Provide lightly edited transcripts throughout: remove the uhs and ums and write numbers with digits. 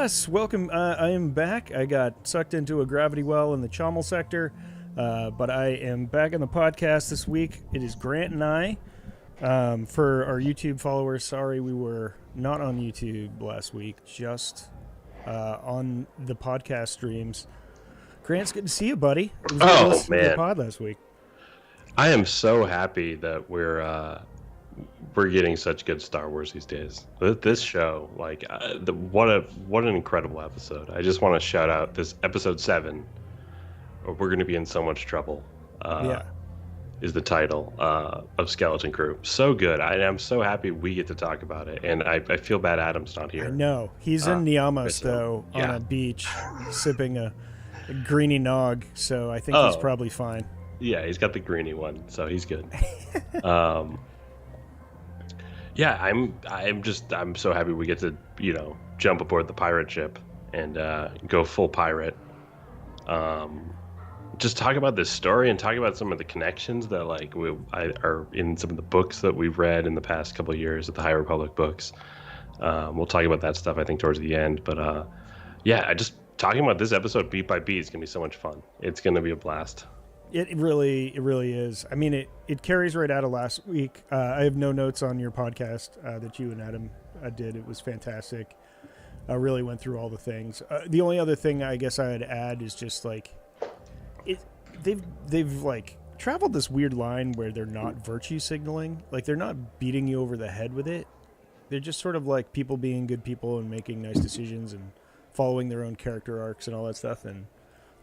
Yes, welcome. I am back. I got sucked into a gravity well in the Chommel sector, but I am back on the podcast this week. It is Grant and I. For our YouTube followers, sorry we were not on YouTube last week, just on the podcast streams. Grant's good to see you, buddy. It was good to listen to the pod last week. I am so happy that we're getting such good Star Wars these days. This show, what an incredible episode! I just want to shout out this episode 7. Or we're going to be in so much trouble. Is the title of Skeleton Crew. So good. I'm so happy we get to talk about it, and I feel bad Adam's not here. I know he's in Niamos though, on a beach, sipping a greeny nog. So I think he's probably fine. Yeah, he's got the greeny one, so he's good. Yeah, I'm so happy we get to, jump aboard the pirate ship and go full pirate. Just talk about this story and talk about some of the connections that are in some of the books that we've read in the past couple of years at the High Republic books. We'll talk about that stuff, I think, towards the end. But just talking about this episode beat by beat is gonna be so much fun. It's gonna be a blast. It really is. I mean, it carries right out of last week. I have no notes on your podcast that you and Adam did. It was fantastic. I really went through all the things. The only other thing I guess I'd add is just they've traveled this weird line where they're not virtue signaling. Like, they're not beating you over the head with it. They're just sort of like people being good people and making nice decisions and following their own character arcs and all that stuff. And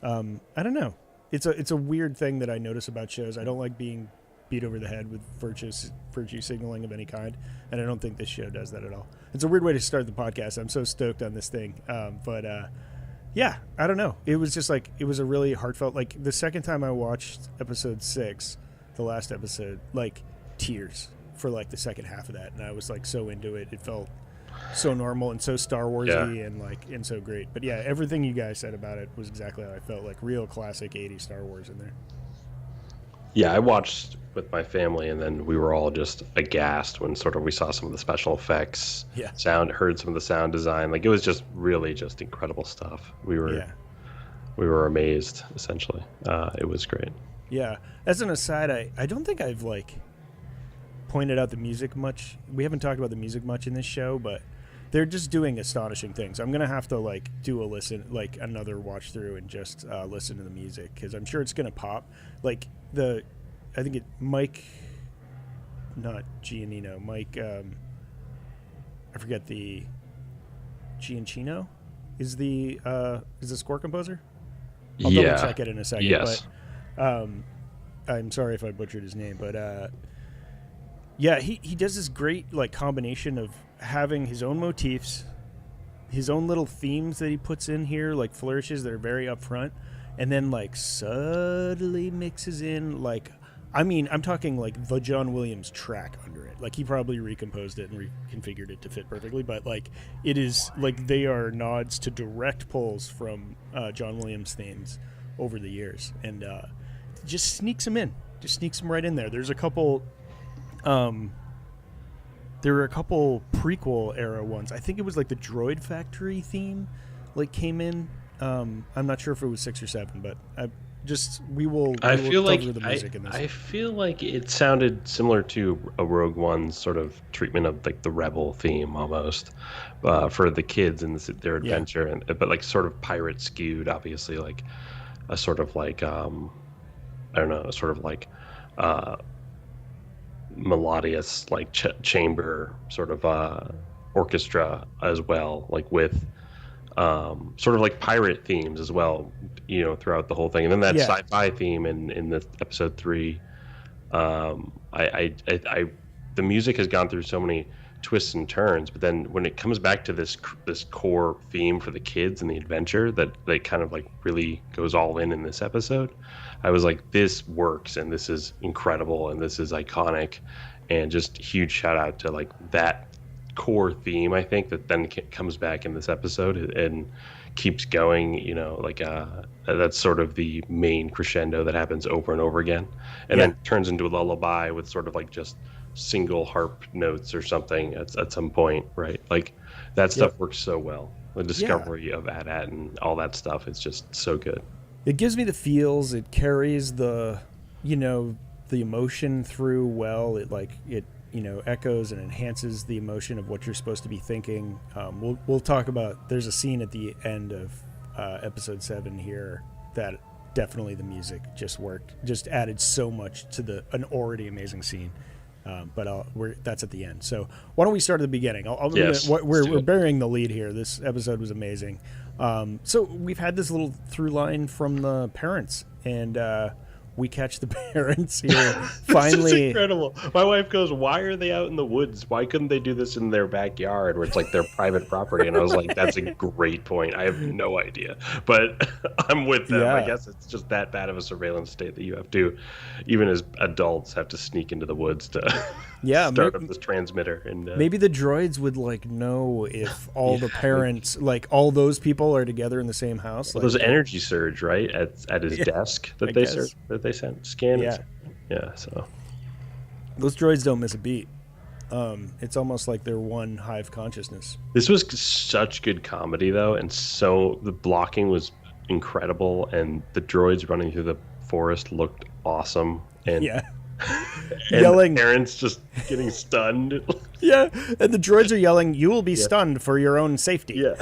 I don't know. It's a weird thing that I notice about shows. I don't like being beat over the head with virtue signaling of any kind, and I don't think this show does that at all. It's a weird way to start the podcast. I'm so stoked on this thing. Yeah, I don't know. It was just it was a really heartfelt, the second time I watched episode 6, the last episode, tears for the second half of that, and I was so into it. It felt so normal and so Star Warsy and so great. But yeah, everything you guys said about it was exactly how I felt, real classic 80s Star Wars in there. Yeah, I watched with my family, and then we were all just aghast when we saw some of the special effects, heard some of the sound design. It was just really just incredible stuff. We were amazed, essentially. It was great. Yeah. As an aside, I don't think I've pointed out the music much. We haven't talked about the music much in this show, but they're just doing astonishing things. I'm gonna have to do a listen, another watch through, and just listen to the music, because I'm sure it's gonna pop. I think Mike, not Giannino, Mike. I forget the Giancino is the score composer. I'll double check it in a second. Yes. But I'm sorry if I butchered his name, but he does this great combination of having his own motifs, his own little themes that he puts in here, flourishes that are very upfront, and then subtly mixes in I'm talking the John Williams track under it. He probably recomposed it and reconfigured it to fit perfectly, but it is they are nods to direct pulls from John Williams themes over the years, and just sneaks them in, right in there. There's a couple. There were a couple prequel era ones. I think it was the Droid Factory theme came in. I'm not sure if it was 6 or 7, but we will cover the music in this. I feel like it sounded similar to a Rogue One sort of treatment of the Rebel theme almost, for the kids and their adventure, but sort of pirate skewed, obviously, a sort of I don't know, sort of melodious chamber sort of orchestra as well, with sort of pirate themes as well, throughout the whole thing, and then that sci-fi theme in the episode 3. The music has gone through so many twists and turns, but then when it comes back to this core theme for the kids and the adventure that kind of really goes all in this episode, I was this works, and this is incredible, and this is iconic, and just huge shout out to that core theme, I think, that then comes back in this episode and keeps going, that's sort of the main crescendo that happens over and over again, and then turns into a lullaby with sort of just single harp notes or something at some point, right? That stuff works so well. The discovery of AT-AT and all that stuff is just so good. It gives me the feels. It carries the, the emotion through well. It echoes and enhances the emotion of what you're supposed to be thinking. We'll talk about. There's a scene at the end of episode 7 here that definitely the music just worked, just added so much to an already amazing scene. But that's at the end. So why don't we start at the beginning? We're burying the lead here. This episode was amazing. So we've had this little through line from the parents, and we catch the parents here. Finally, this is incredible. My wife goes, "Why are they out in the woods? Why couldn't they do this in their backyard, where it's like their private property?" And I was like, "That's a great point. I have no idea, but I'm with them. I guess it's just that bad of a surveillance state that you have to, even as adults, have to sneak into the woods to start up this transmitter." And maybe the droids would know if all the parents, all those people, are together in the same house. Well, there's energy surge, right, at his desk that they sent scan. So those droids don't miss a beat. It's almost like they're one hive consciousness. This was such good comedy, though, and so the blocking was incredible, and the droids running through the forest looked awesome. And and yelling, parents just getting stunned. And the droids are yelling, "You will be stunned for your own safety." Yes.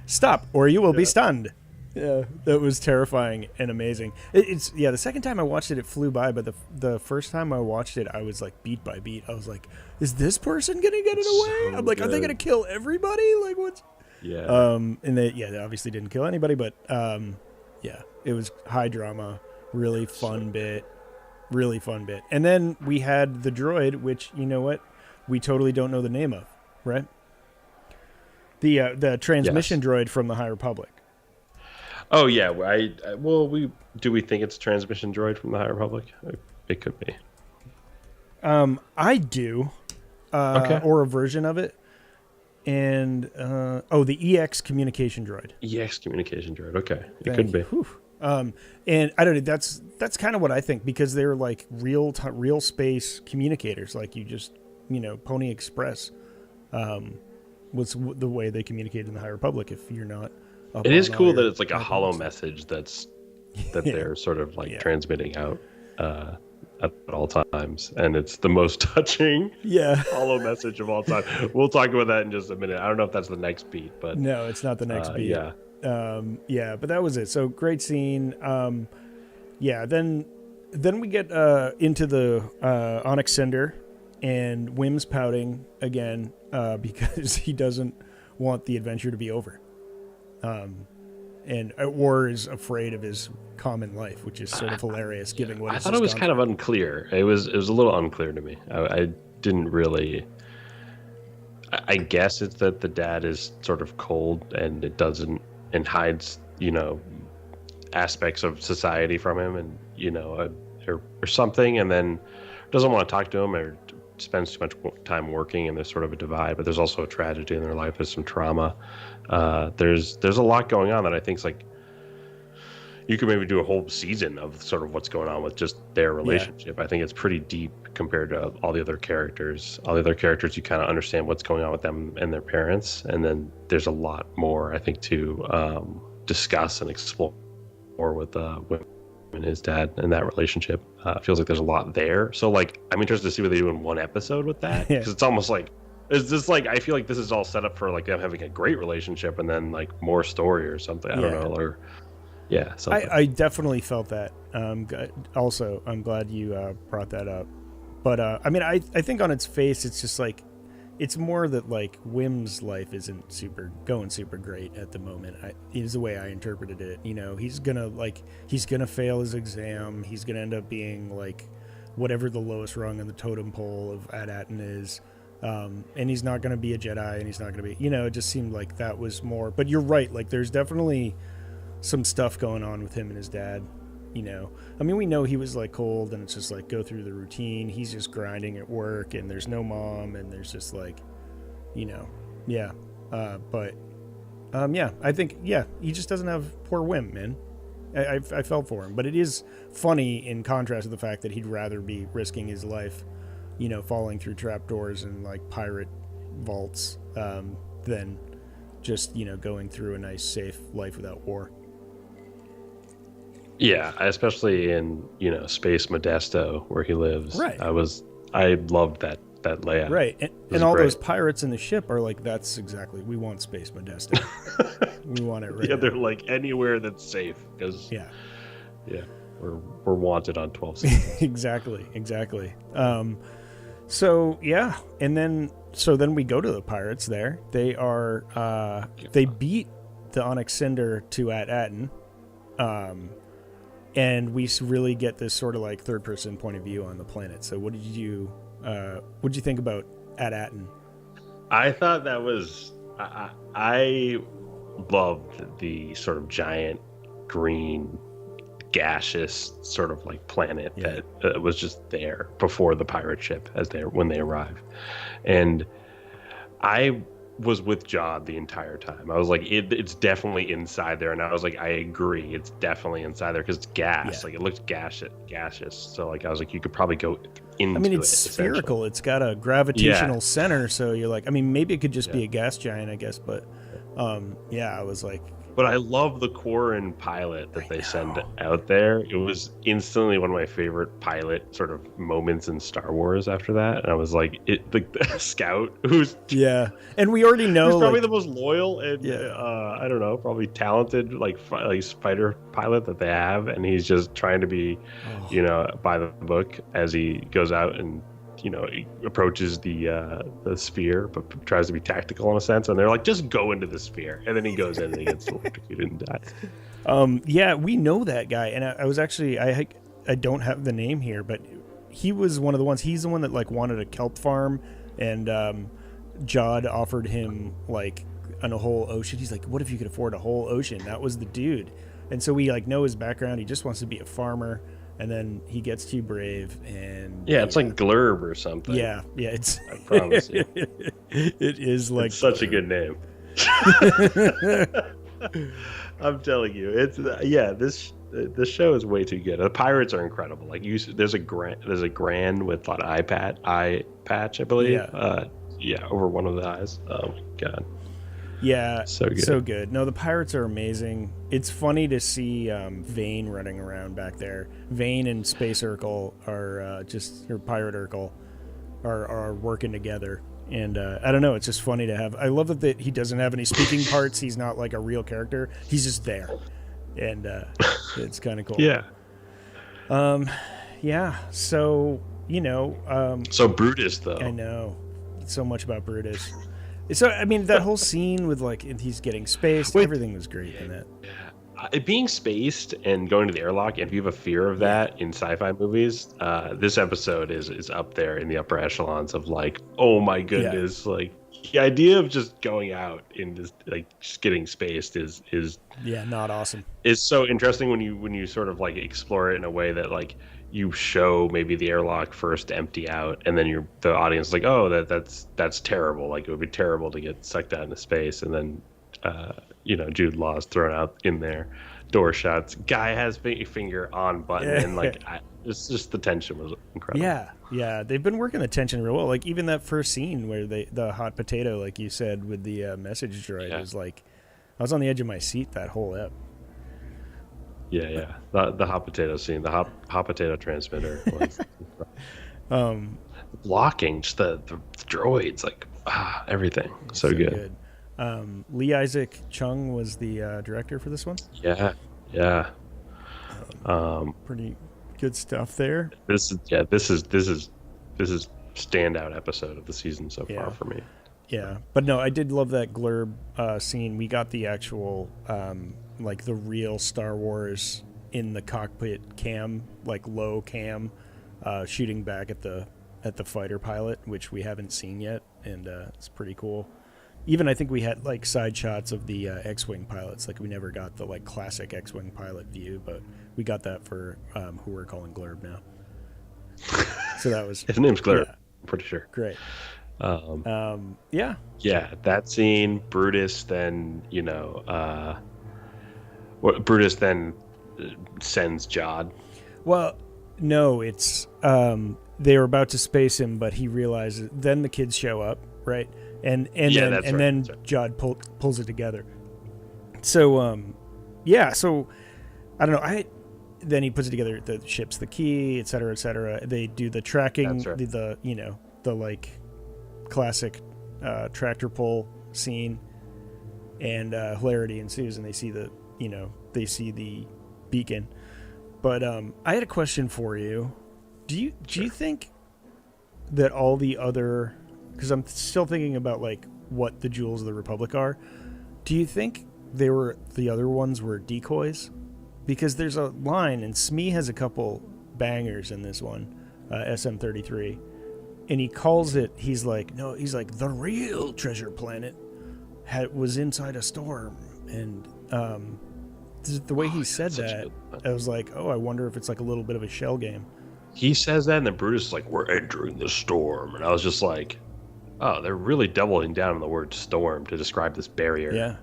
Stop, or you will be stunned. Yeah, that was terrifying and amazing. It's the second time I watched it, it flew by, but the first time I watched it, I was like beat by beat. I was like, is this person gonna get it away? I'm like, good. Are they gonna kill everybody? Like, what's... And they obviously didn't kill anybody, but it was high drama, really fun bit. And then we had the droid, which, you know what, we totally don't know the name of, right? The transmission droid from the High Republic. Oh yeah, do we think it's a transmission droid from the High Republic? It could be. I do, or a version of it, and the EX communication droid. EX communication droid. Okay, it could be. Whew. And I don't know. That's kind of what I think, because they're like real space communicators. Like you just Pony Express was the way they communicate in the High Republic. If you're not. It is cool that it's like a hollow message that they're sort of transmitting out at all times, and it's the most touching hollow message of all time. We'll talk about that in just a minute. I don't know if that's the next beat, but no, it's not the next beat. But that was it. So great scene. Then we get into the Onyx Cinder, and Wim's pouting again because he doesn't want the adventure to be over. And War is afraid of his common life, which is sort of hilarious, given what I thought it was kind of unclear. It was a little unclear to me. I didn't really. I guess it's that the dad is sort of cold and it doesn't and hides aspects of society from him, and or something, and then doesn't want to talk to him or spends too much time working, and there's sort of a divide, but there's also a tragedy in their life. There's some trauma. There's a lot going on that I think is like you could maybe do a whole season of sort of what's going on with just their relationship. I think it's pretty deep compared to all the other characters. All the other characters, you kind of understand what's going on with them and their parents, and then there's a lot more I think to discuss and explore with and his dad and that relationship. Feels like there's a lot there. So like I'm interested to see what they do in one episode with that, because it's almost like it's just like I feel like this is all set up for like them having a great relationship and then like more story or something. I don't know, or something. I definitely felt that. Also, I'm glad you brought that up. But I mean, I think on its face, it's just like it's more that like Wim's life isn't going super great at the moment. Is the way I interpreted it. He's gonna fail his exam. He's gonna end up being like whatever the lowest rung on the totem pole of AT-AT is. And he's not gonna be a Jedi, and he's not gonna be. It just seemed like that was more. But you're right. Like there's definitely some stuff going on with him and his dad. I mean, we know he was like cold, and it's just like go through the routine. He's just grinding at work, and there's no mom, and there's just like, I think, he just doesn't have poor Wim, man. I felt for him, but it is funny in contrast to the fact that he'd rather be risking his life, falling through trapdoors and like pirate vaults, than just, going through a nice, safe life without war. Yeah, especially in Space Modesto where he lives. Right. I loved that layout. Right. And all great. those pirates in the ship are like, that's exactly, we want Space Modesto. We want it right Yeah, now. they're like anywhere that's safe because Yeah. we're wanted on 12 seasons. Exactly. So yeah, and then we go to the pirates there. They are they beat the Onyx Cinder to At-Aten. And we really get this sort of like third person point of view on the planet. So what did you think about At-Aten? I thought that was I loved the sort of giant green gaseous sort of like planet that was just there before the pirate ship when they arrive. And I was with Jod the entire time. I was like, it's definitely inside there, and I was like, I agree, it's definitely inside there because it's gas. Like it looked gaseous. So like I was like, you could probably go into. I mean, it's spherical. It's got a gravitational center, so you're like, I mean, maybe it could just be a gas giant, I guess, but I was like. But I love the Quarren pilot that they send out there. It was instantly one of my favorite pilot sort of moments in Star Wars after that. And I was like, the scout who's... Yeah. And we already know... Who's probably the most loyal and, I don't know, probably talented like fighter pilot that they have. And he's just trying to be, by the book as he goes out and, he approaches the sphere, but tries to be tactical in a sense. And they're like, just go into the sphere. And then he goes in and he gets electrocuted and dies. We know that guy. And I was actually, I don't have the name here, but he was one of the ones. He's the one that like wanted a kelp farm, and Jod offered him like a whole ocean. He's like, what if you could afford a whole ocean? That was the dude. And so we like know his background. He just wants to be a farmer. And then he gets too brave, and it's like Glurb or something. Yeah, it's. I promise you, it is like it's such a good name. I'm telling you, it's this show is way too good. The pirates are incredible. Like there's a grand with an eye patch, I believe. Over one of the eyes. Oh my god. Yeah, so good. No, the pirates are amazing. It's funny to see Vane running around back there. Vane and Space Urkel are Pirate Urkel are working together. And I don't know, it's just funny to have. I love that he doesn't have any speaking parts. He's not like a real character. He's just there. And it's kind of cool. Yeah. So, so Brutus, though. I know. So much about Brutus. So, I mean, that whole scene with, like, he's getting spaced, everything was great in that. Being spaced and going to the airlock, if you have a fear of that in sci-fi movies, this episode is up there in the upper echelons of, like, oh my goodness, like, the idea of just going out in this, like, just getting spaced is not awesome. It's so interesting when you sort of, like, explore it in a way that, like, you show maybe the airlock first empty out, and then the audience is like, oh, that's terrible. Like, it would be terrible to get sucked out into space, and then Jude Law's thrown out in there, door shuts, guy has finger on button, and like it's just the tension was incredible. Yeah, they've been working the tension real well. Like even that first scene where the hot potato, like you said, with the message droid was like, I was on the edge of my seat that whole ep. Yeah. The hot potato scene, the hot potato transmitter. Was blocking, just the droids, like everything. So good. Lee Isaac Chung was the director for this one. Yeah. Pretty good stuff there. This is standout episode of the season so far for me. Yeah, but no, I did love that Glurb scene. We got the actual like the real Star Wars in the cockpit cam, like low cam, shooting back at the fighter pilot, which we haven't seen yet, and it's pretty cool. Even I think we had like side shots of the X-wing pilots. Like we never got the like classic X-wing pilot view, but we got that for who we're calling Glurb now. So that was his name's Glurb. Yeah. I'm pretty sure. Great. Yeah, that scene. Brutus then Brutus then sends Jod. Well, no, it's they were about to space him, but he realizes. Then the kids show up, right? then Jod pulls it together. So so I don't know. Then he puts it together. The ship's the key, et cetera, et cetera. They do the tracking, the like classic tractor pull scene, and hilarity ensues, and they see the beacon. But I had a question for you. Do you think that all the other, because I'm still thinking about like what the Jewels of the Republic are, do you think the other ones were decoys? Because there's a line, and Smee has a couple bangers in this one, SM-33, and he calls it, he's like, the real treasure planet was inside a storm, and the way he said that, I was like, I wonder if it's like a little bit of a shell game. He says that, and then Brutus is like, we're entering the storm, and I was just like, oh, they're really doubling down on the word storm to describe this barrier. Yeah.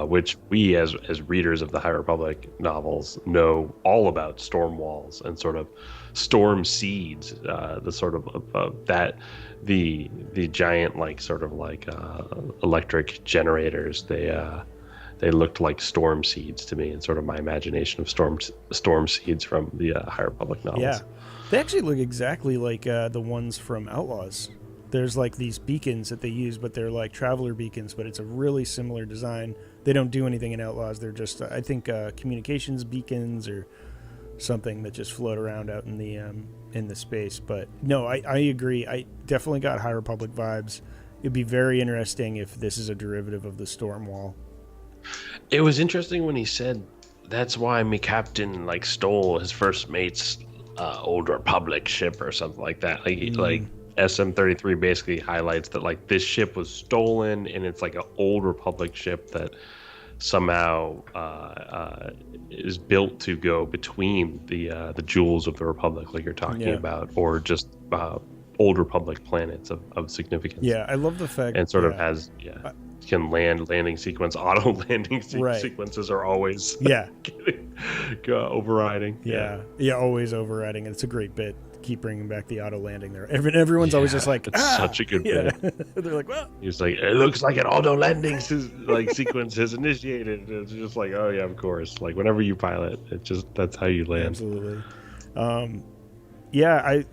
Which we, as readers of the High Republic novels, know all about storm walls and sort of storm seeds. The sort of that the giant electric generators. They looked like storm seeds to me, and sort of my imagination of storm seeds from the High Republic novels. Yeah, they actually look exactly like the ones from Outlaws. There's like these beacons that they use, but they're like traveler beacons, but it's a really similar design. They don't do anything in Outlaws. They're just, I think, communications beacons or something that just float around out in the space. But no, I agree. I definitely got High Republic vibes. It'd be very interesting if this is a derivative of the Storm Wall. It was interesting when he said that's why me captain stole his first mate's Old Republic ship or something like that. Like SM-33 basically highlights that this ship was stolen, and it's like an Old Republic ship that somehow is built to go between the jewels of the Republic, like you're talking about, or just Old Republic planets of significance. Yeah, I love the fact, and sort of has can landing sequence, auto landing sequences are always overriding. Always overriding, and it's a great bit. Keep bringing back the auto landing there. Everyone's always just like, it's such a good bit. They're like, well, he's like, it looks like an auto landing sequence has initiated. It's just like, oh yeah, of course. Like whenever you pilot, it just, that's how you land. Absolutely. I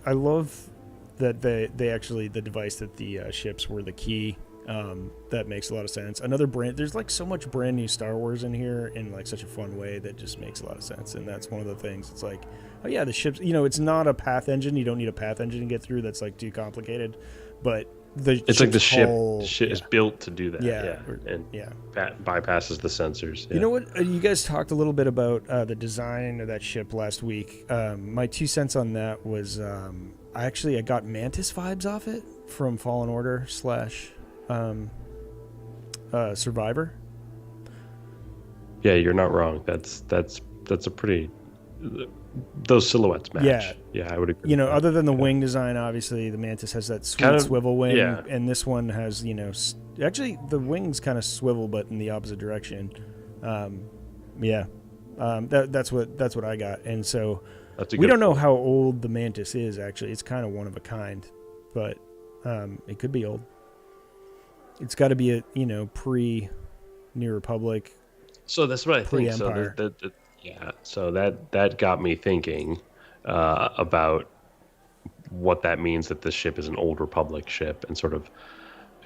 love that they actually, the device that the ships were the key. That makes a lot of sense. There's like so much brand new Star Wars in here in like such a fun way that just makes a lot of sense. And that's one of the things. It's like, oh yeah, the ships, it's not a path engine. You don't need a path engine to get through. That's like too complicated. But it's like the ship is built to do that. Bypasses the sensors. You know what? You guys talked a little bit about the design of that ship last week. My 2 cents on that was I got Mantis vibes off it from Fallen Order / Survivor. Yeah, you're not wrong. That's a pretty, those silhouettes match. Yeah, I would agree. Other than the wing design, obviously the Mantis has that sweet swivel wing, and this one has, actually the wings kind of swivel, but in the opposite direction. That's what I got, and so we don't know how old the Mantis is. Actually, it's kind of one of a kind, but it could be old. It's got to be a pre New Republic. So that's what I think. Empire. So that got me thinking about what that means, that this ship is an Old Republic ship and sort of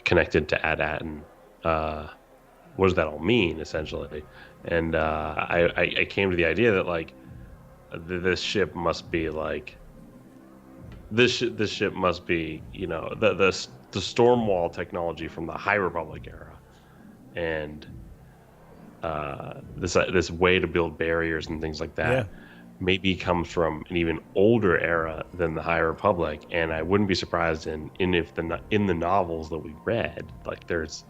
connected to AT-AT. What does that all mean, essentially? And I came to the idea that this ship must be this ship must be the storm wall technology from the High Republic era, and this way to build barriers and things like that maybe comes from an even older era than the High Republic. And I wouldn't be surprised in the novels that we read, there's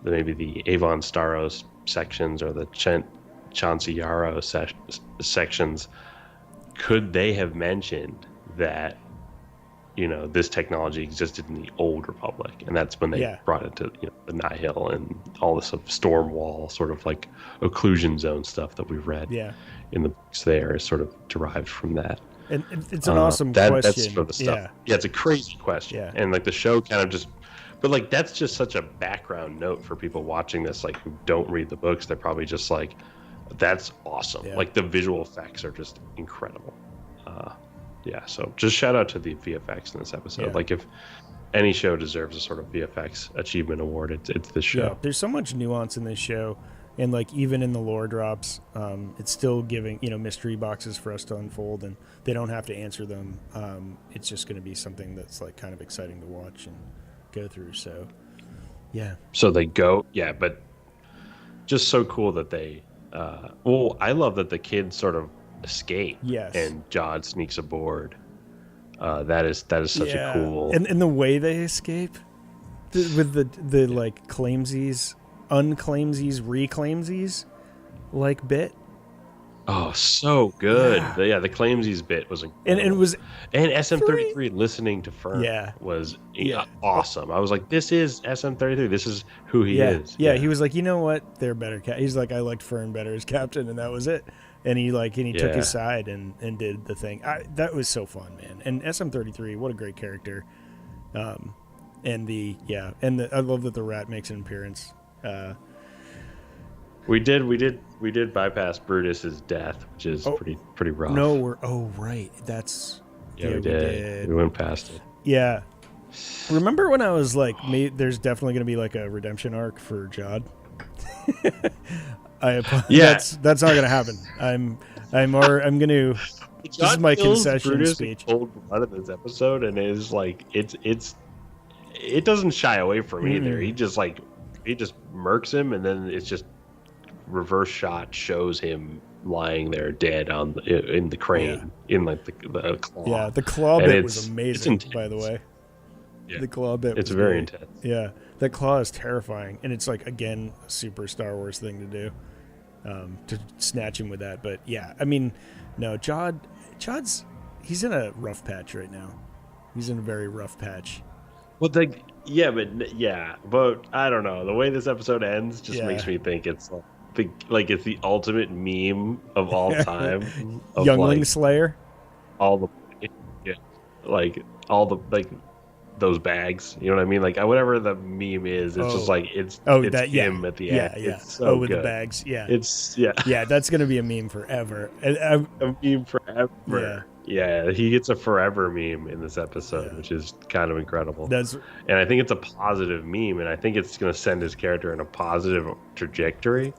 maybe the Avon Staros sections or the Chauncey Yarrow sections. Could they have mentioned that this technology existed in the Old Republic, and that's when they brought it to the Nihil and all this storm wall sort of occlusion zone stuff that we've read in the books there is sort of derived from that. And it's an awesome question. That's sort of the stuff. Yeah, it's a crazy question. And the show kind of just But like that's just such a background note for people watching this, like who don't read the books. They're probably just like, "That's awesome!" Yeah. Like the visual effects are just incredible. Yeah, so just shout out to the VFX in this episode. Yeah. Like if any show deserves a sort of VFX achievement award, it's this show. Yeah, there's so much nuance in this show, and like even in the lore drops, it's still giving mystery boxes for us to unfold, and they don't have to answer them. It's just going to be something that's like kind of exciting to watch and go through. So, yeah. So they go, yeah, but just so cool that they. I love that the kids sort of escape. Yes. And Jod sneaks aboard. That is such a cool. And the way they escape, with the like claimsies, unclaimsies, reclaimsies, like bit. Oh, so good. Yeah, the claimsies bit was incredible. And it was. And SM33 listening to Fern was awesome. I was like, this is SM33. This is who he is. Yeah, he was like, you know what? They're better. He's like, I liked Fern better as captain, and that was it. And he took his side and did the thing. That was so fun, man. And SM33, what a great character. I love that the rat makes an appearance. We did bypass Brutus's death, which is pretty rough. No, right. That's we did. We went past it. Yeah. Remember when I was like, there's definitely going to be like a redemption arc for Jod? That's not going to happen. I'm going to. This is my concession Brutus speech. Cold blood in this episode, and it is like it doesn't shy away from either. He just murks him, and then it's just reverse shot shows him lying there dead in the crane in like the claw. Yeah, the claw bit was amazing. By the way, the claw bit. It's very intense. Yeah, that claw is terrifying, and it's like again a super Star Wars thing to do, to snatch him with that. But yeah, I mean, no, Jod's he's in a rough patch right now. He's in a very rough patch. Well, but I don't know. The way this episode ends just makes me think it's it's the ultimate meme of all time. Of Youngling Slayer. Those bags. You know what I mean? Like whatever the meme is, it's just like it's him at the end. Yeah. It's so with good. the bags. Yeah. It's Yeah, that's gonna be a meme forever. A meme forever. Yeah, he gets a forever meme in this episode, which is kind of incredible. And I think it's a positive meme, and I think it's going to send his character in a positive trajectory.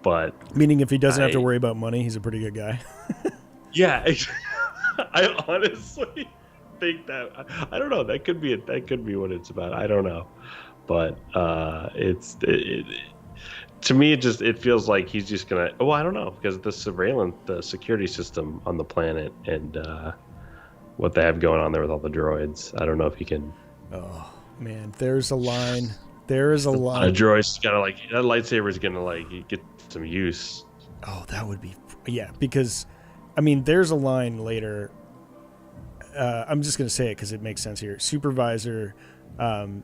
But meaning, if he doesn't have to worry about money, he's a pretty good guy. Yeah, I honestly think that. I don't know. That could be what it's about. I don't know, but to me, it feels like he's just gonna. Oh, I don't know, because the security system on the planet, and what they have going on there with all the droids. I don't know if he can. Oh man, there's a line. There is a line. A droid's gotta that lightsaber is gonna get some use. Oh, that would be because, I mean, there's a line later. I'm just gonna say it because it makes sense here. Supervisor,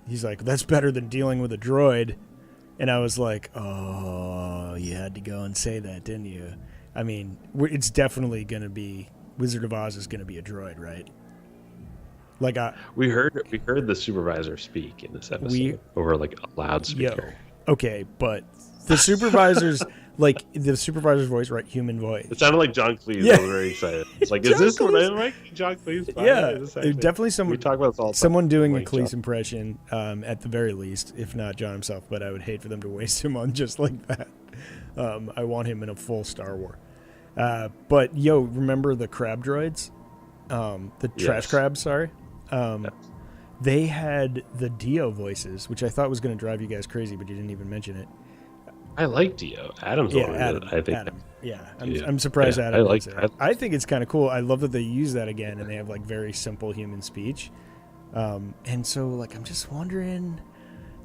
he's like, that's better than dealing with a droid. And I was like, oh, you had to go and say that, didn't you? I mean, it's definitely going to be, Wizard of Oz is going to be a droid, right? Like we heard the supervisor speak in this episode over like a loudspeaker. Okay, but the supervisor's the supervisor's voice, right? Human voice. It sounded like John Cleese. Yeah. I was very excited. It's like, is this what I'm like? John Cleese? Definitely someone. We talk about this all the time. Someone doing a Cleese impression, at the very least, if not John himself. But I would hate for them to waste him on just like that. I want him in a full Star Wars. But remember the crab droids? The trash crabs. Sorry. They had the Dio voices, which I thought was going to drive you guys crazy, but you didn't even mention it. I like Dio. Adam's Adam. I think. Adam. I'm surprised Adam likes it. I think it's kind of cool. I love that they use that again, and they have like very simple human speech. And so like I'm just wondering.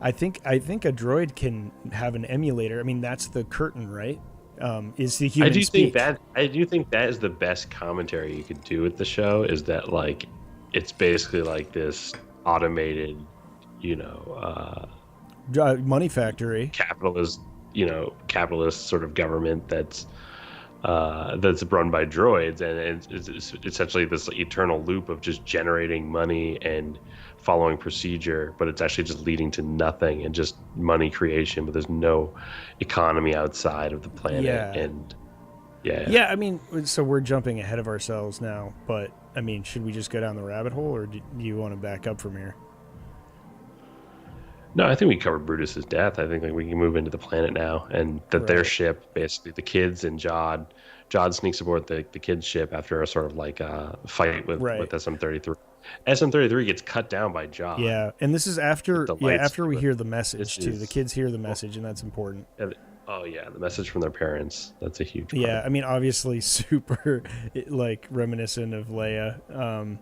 I think a droid can have an emulator. I mean, that's the curtain, right? Is the human speech. I do think that is the best commentary you could do with the show. Is that like it's basically like this automated, money factory, capitalist sort of government that's run by droids, and it's essentially this eternal loop of just generating money and following procedure, but it's actually just leading to nothing and just money creation, but there's no economy outside of the planet. Yeah. And Yeah, I mean, so we're jumping ahead of ourselves now, but I mean, should we just go down the rabbit hole, or do you want to back up from here? No, I think we covered Brutus's death. I think like we can move into the planet now, and that their Right. ship, basically the kids and Jod sneaks aboard the kids' ship after a sort of like fight Right. with SM-33. SM-33 gets cut down by Jod. Yeah, and this is after The lights. after we hear the message This too. The is kids hear the message, and that's important. oh yeah, the message from their parents. That's a huge Yeah, part. I mean, obviously, super like reminiscent of Leia.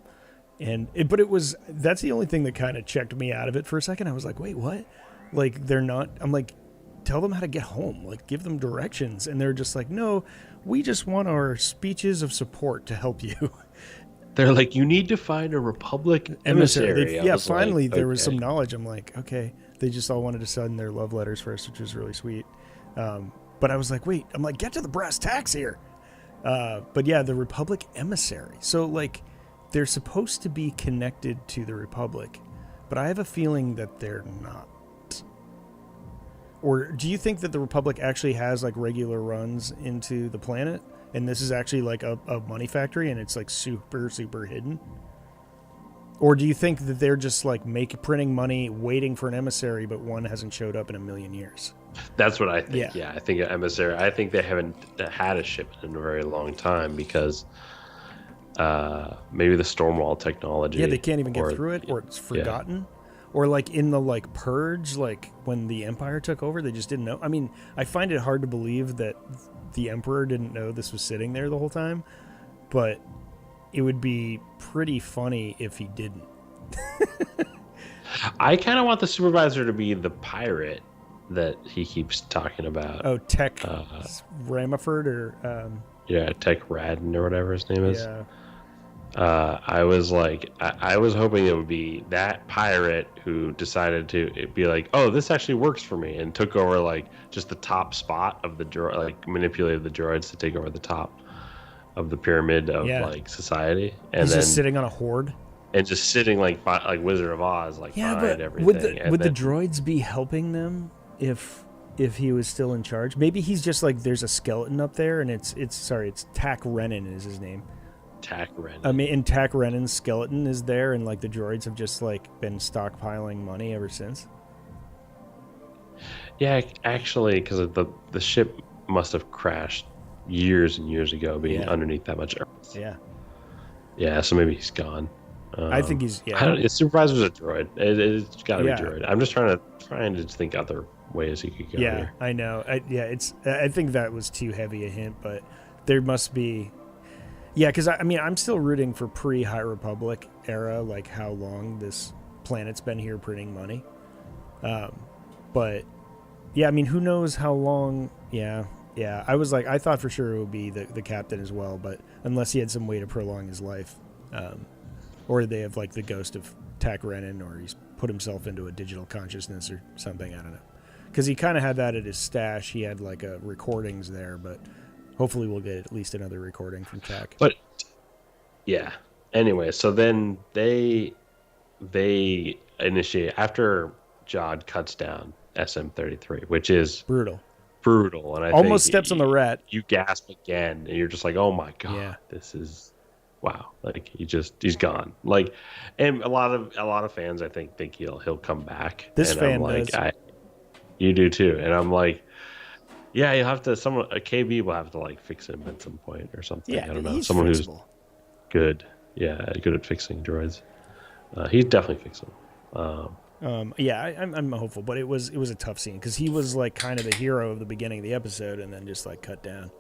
But it was that's the only thing that kind of checked me out of it for a second. I was like, wait, what? Like they're not. I'm like, tell them how to get home. Like give them directions, and they're just like, no, we just want our speeches of support to help you. They're like, you need to find a Republic emissary. I Yeah, was finally like, there was okay. some knowledge. I'm like, okay, they just all wanted to send their love letters first, which was really sweet. But I was like, wait, I'm like, get to the brass tacks here. But yeah, the Republic emissary. So like, they're supposed to be connected to the Republic, but I have a feeling that they're not. Or do you think that the Republic actually has like regular runs into the planet, and this is actually like a money factory, and it's like super hidden? Or do you think that they're just like printing money, waiting for an emissary, but one hasn't showed up in a million years? That's what I think. Yeah. Yeah, I think an emissary. I think they haven't had a ship in a very long time because maybe the Stormwall technology. Yeah, they can't even get through it, or it's forgotten. Or like in the like purge, like when the Empire took over, they just didn't know. I mean, I find it hard to believe that the Emperor didn't know this was sitting there the whole time, but it would be pretty funny if he didn't. I kind of want the supervisor to be the pirate that he keeps talking about. Oh, Tech Ramiford or Tech Radden or whatever his name is. yeah. I was like, I was hoping it would be that pirate who decided to be like, oh, this actually works for me, and took over like just the top spot of the droid, like manipulated the droids to take over the top of the pyramid of like society, and he's then just sitting on a horde and just sitting like Wizard of Oz, like behind everything. Would the droids be helping them if he was still in charge? Maybe he's just like, there's a skeleton up there, and it's Tack Renan is his name. Tack Renan. I mean, and Tack Renan's skeleton is there, and like the droids have just like been stockpiling money ever since. Yeah, actually, because the ship must have crashed years and years ago, being underneath that much earth. Yeah, so maybe he's gone. I think he's his supervisor's a droid. It's got to be droid. I'm just trying to think other ways he could go. Here. I know. I think that was too heavy a hint, but there must be. Yeah, because I mean, I'm still rooting for pre-High Republic era, like how long this planet's been here printing money. But yeah, I mean, who knows how long? Yeah. I was like, I thought for sure it would be the captain as well, but unless he had some way to prolong his life, or they have like the ghost of Tack Renan, or he's put himself into a digital consciousness or something. I don't know, because he kind of had that at his stash. He had like recordings there, but. Hopefully we'll get at least another recording from Tack. But yeah. Anyway, so then they initiate after Jod cuts down SM-33, which is brutal, and I almost think steps on the rat. You gasp again, and you're just like, "Oh my god, this is wow!" Like he's gone. Like, and a lot of fans, I think he'll come back. This and fan I'm like, does. You do too, and I'm like. Yeah, you'll have to. A KB will have to like fix him at some point or something. Yeah, I don't know. he's Someone fixable. Who's good. Yeah, good at fixing droids. He's definitely fixable. I'm hopeful, but it was a tough scene because he was like kind of the hero of the beginning of the episode, and then just like cut down.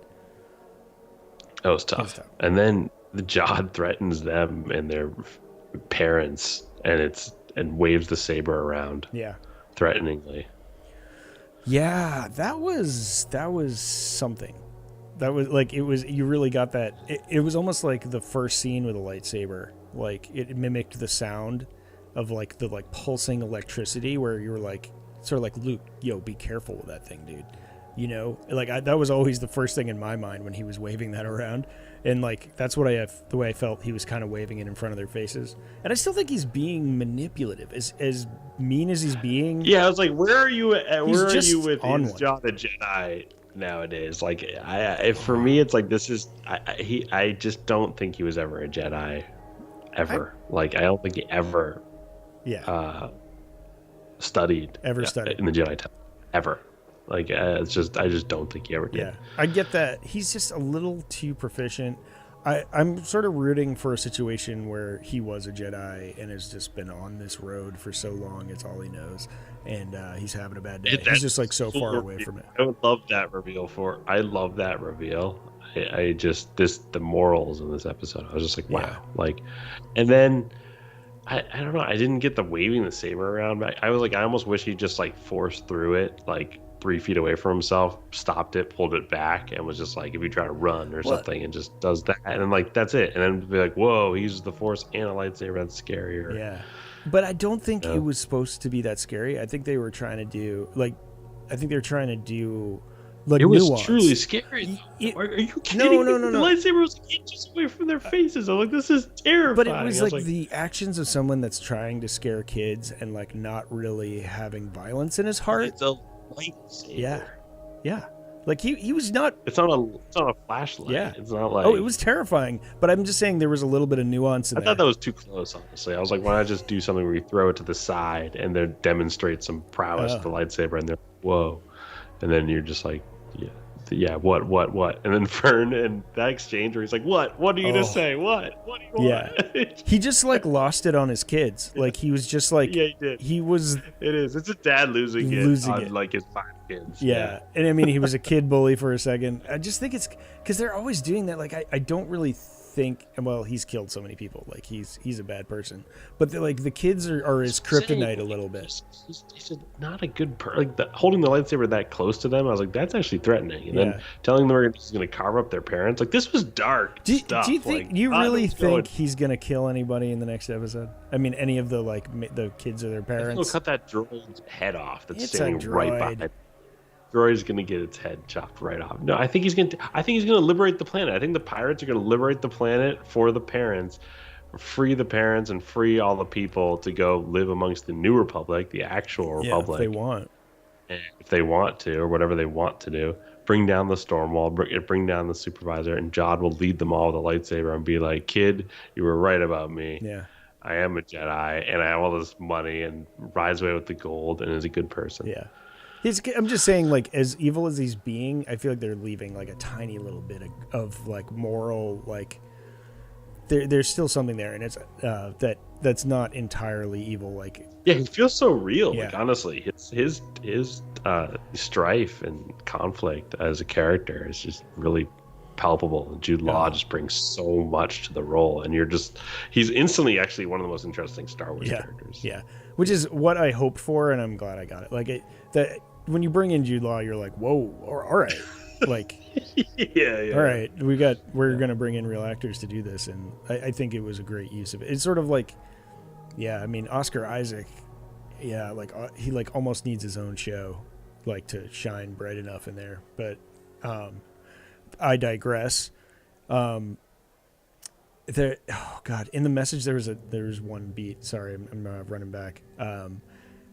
It was tough. And then the Jod threatens them and their parents, and waves the saber around. Yeah, threateningly. Yeah, that was something. That was like you really got that. It was almost like the first scene with a lightsaber. Like it mimicked the sound of like the pulsing electricity, where you were like sort of like, Luke, yo, be careful with that thing, dude. You know, like that was always the first thing in my mind when he was waving that around, and like that's what the way I felt he was kind of waving it in front of their faces. And I still think he's being manipulative, as mean as he's being. Yeah, I was like, where are you at? He's Where are just you with on his one. John the Jedi nowadays? Like, for me, it's like this is I just don't think he was ever a Jedi, ever. Like, I don't think he ever studied in the Jedi Temple, ever. Like, it's just I just don't think he ever did. Yeah, I get that. He's just a little too proficient. I'm sort of rooting for a situation where he was a Jedi and has just been on this road for so long. It's all he knows, and he's having a bad day. He's just like so far away from it. I would love that reveal I love that reveal. I just the morals in this episode. I was just like, wow. Yeah. Like, and then I don't know. I didn't get the waving the saber around. I was like, I almost wish he just like forced through it, like 3 feet away from himself, stopped it, pulled it back, and was just like, if you try to run or something, and just does that, and then like that's it, and then be like, whoa, he uses the Force and a lightsaber. That's scarier. Yeah, but I don't think it was supposed to be that scary. I think they were trying to do like it was nuance. Truly scary. Are you kidding? No. The lightsaber was like inches away from their faces. I'm like, this is terrifying. But it was like the actions of someone that's trying to scare kids and like not really having violence in his heart. It's a lightsaber. Yeah. Like he was not. It's not a flashlight. Yeah. It's not like. Oh, it was terrifying. But I'm just saying there was a little bit of nuance in there. I thought that was too close. Honestly, I was like, why not just do something where you throw it to the side and then demonstrate some prowess with the lightsaber, and then whoa, and then you're just like, yeah, what, and then Fern and that exchange where he's like, what are you gonna say? What do you want? Yeah, he just like lost it on his kids. Like he was just like, yeah, he did. It's a dad losing it on like his 5 kids. Yeah, and I mean he was a kid bully for a second. I just think it's because they're always doing that. Like I don't really think, well, he's killed so many people. Like he's a bad person, but the kids are his kryptonite a little bit. He's not a good person. Like holding the lightsaber that close to them, I was like, that's actually threatening. And then telling them he's going to carve up their parents, like this was dark stuff. Do you think you really think he's going to kill anybody in the next episode? I mean, any of the kids or their parents? He'll cut that droid's head off. That's standing right behind. Droid's gonna get its head chopped right off. No, I think he's gonna liberate the planet. I think the pirates are gonna liberate the planet for the parents, free the parents, and free all the people to go live amongst the New Republic, the actual Republic. If they want. And if they want to, or whatever they want to do, bring down the storm wall, bring down the supervisor, and Jod will lead them all with a lightsaber and be like, "Kid, you were right about me. Yeah, I am a Jedi, and I have all this money, and rides away with the gold, and is a good person." Yeah. I'm just saying, like, as evil as he's being, I feel like they're leaving like a tiny little bit of like moral, like there's still something there, and it's that's not entirely evil. Like, yeah, he feels so real. Yeah. Like honestly, his strife and conflict as a character is just really palpable. Jude Law just brings so much to the role, and he's instantly actually one of the most interesting Star Wars characters. Yeah, which is what I hoped for, and I'm glad I got it. Like that. When you bring in Jude Law, you're like, whoa, all right. Like, yeah. All right, we're going to bring in real actors to do this. And I think it was a great use of it. It's sort of like, I mean, Oscar Isaac, like he like almost needs his own show, like to shine bright enough in there. But I digress. In the message, there was one beat. Sorry, I'm running back.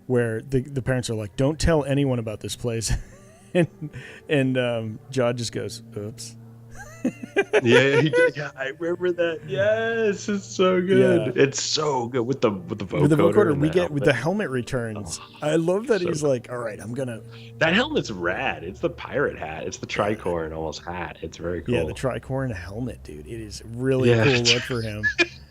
Where the parents are like, "Don't tell anyone about this place," and Jod just goes, "Oops." Yeah, I remember that. Yes, it's so good. Yeah. It's so good with the vocoder. We get with the helmet returns. I love that he's like, "All right, I'm gonna." That helmet's rad. It's the pirate hat. It's the tricorn almost hat. It's very cool. Yeah, the tricorn helmet, dude. It is really cool look for him.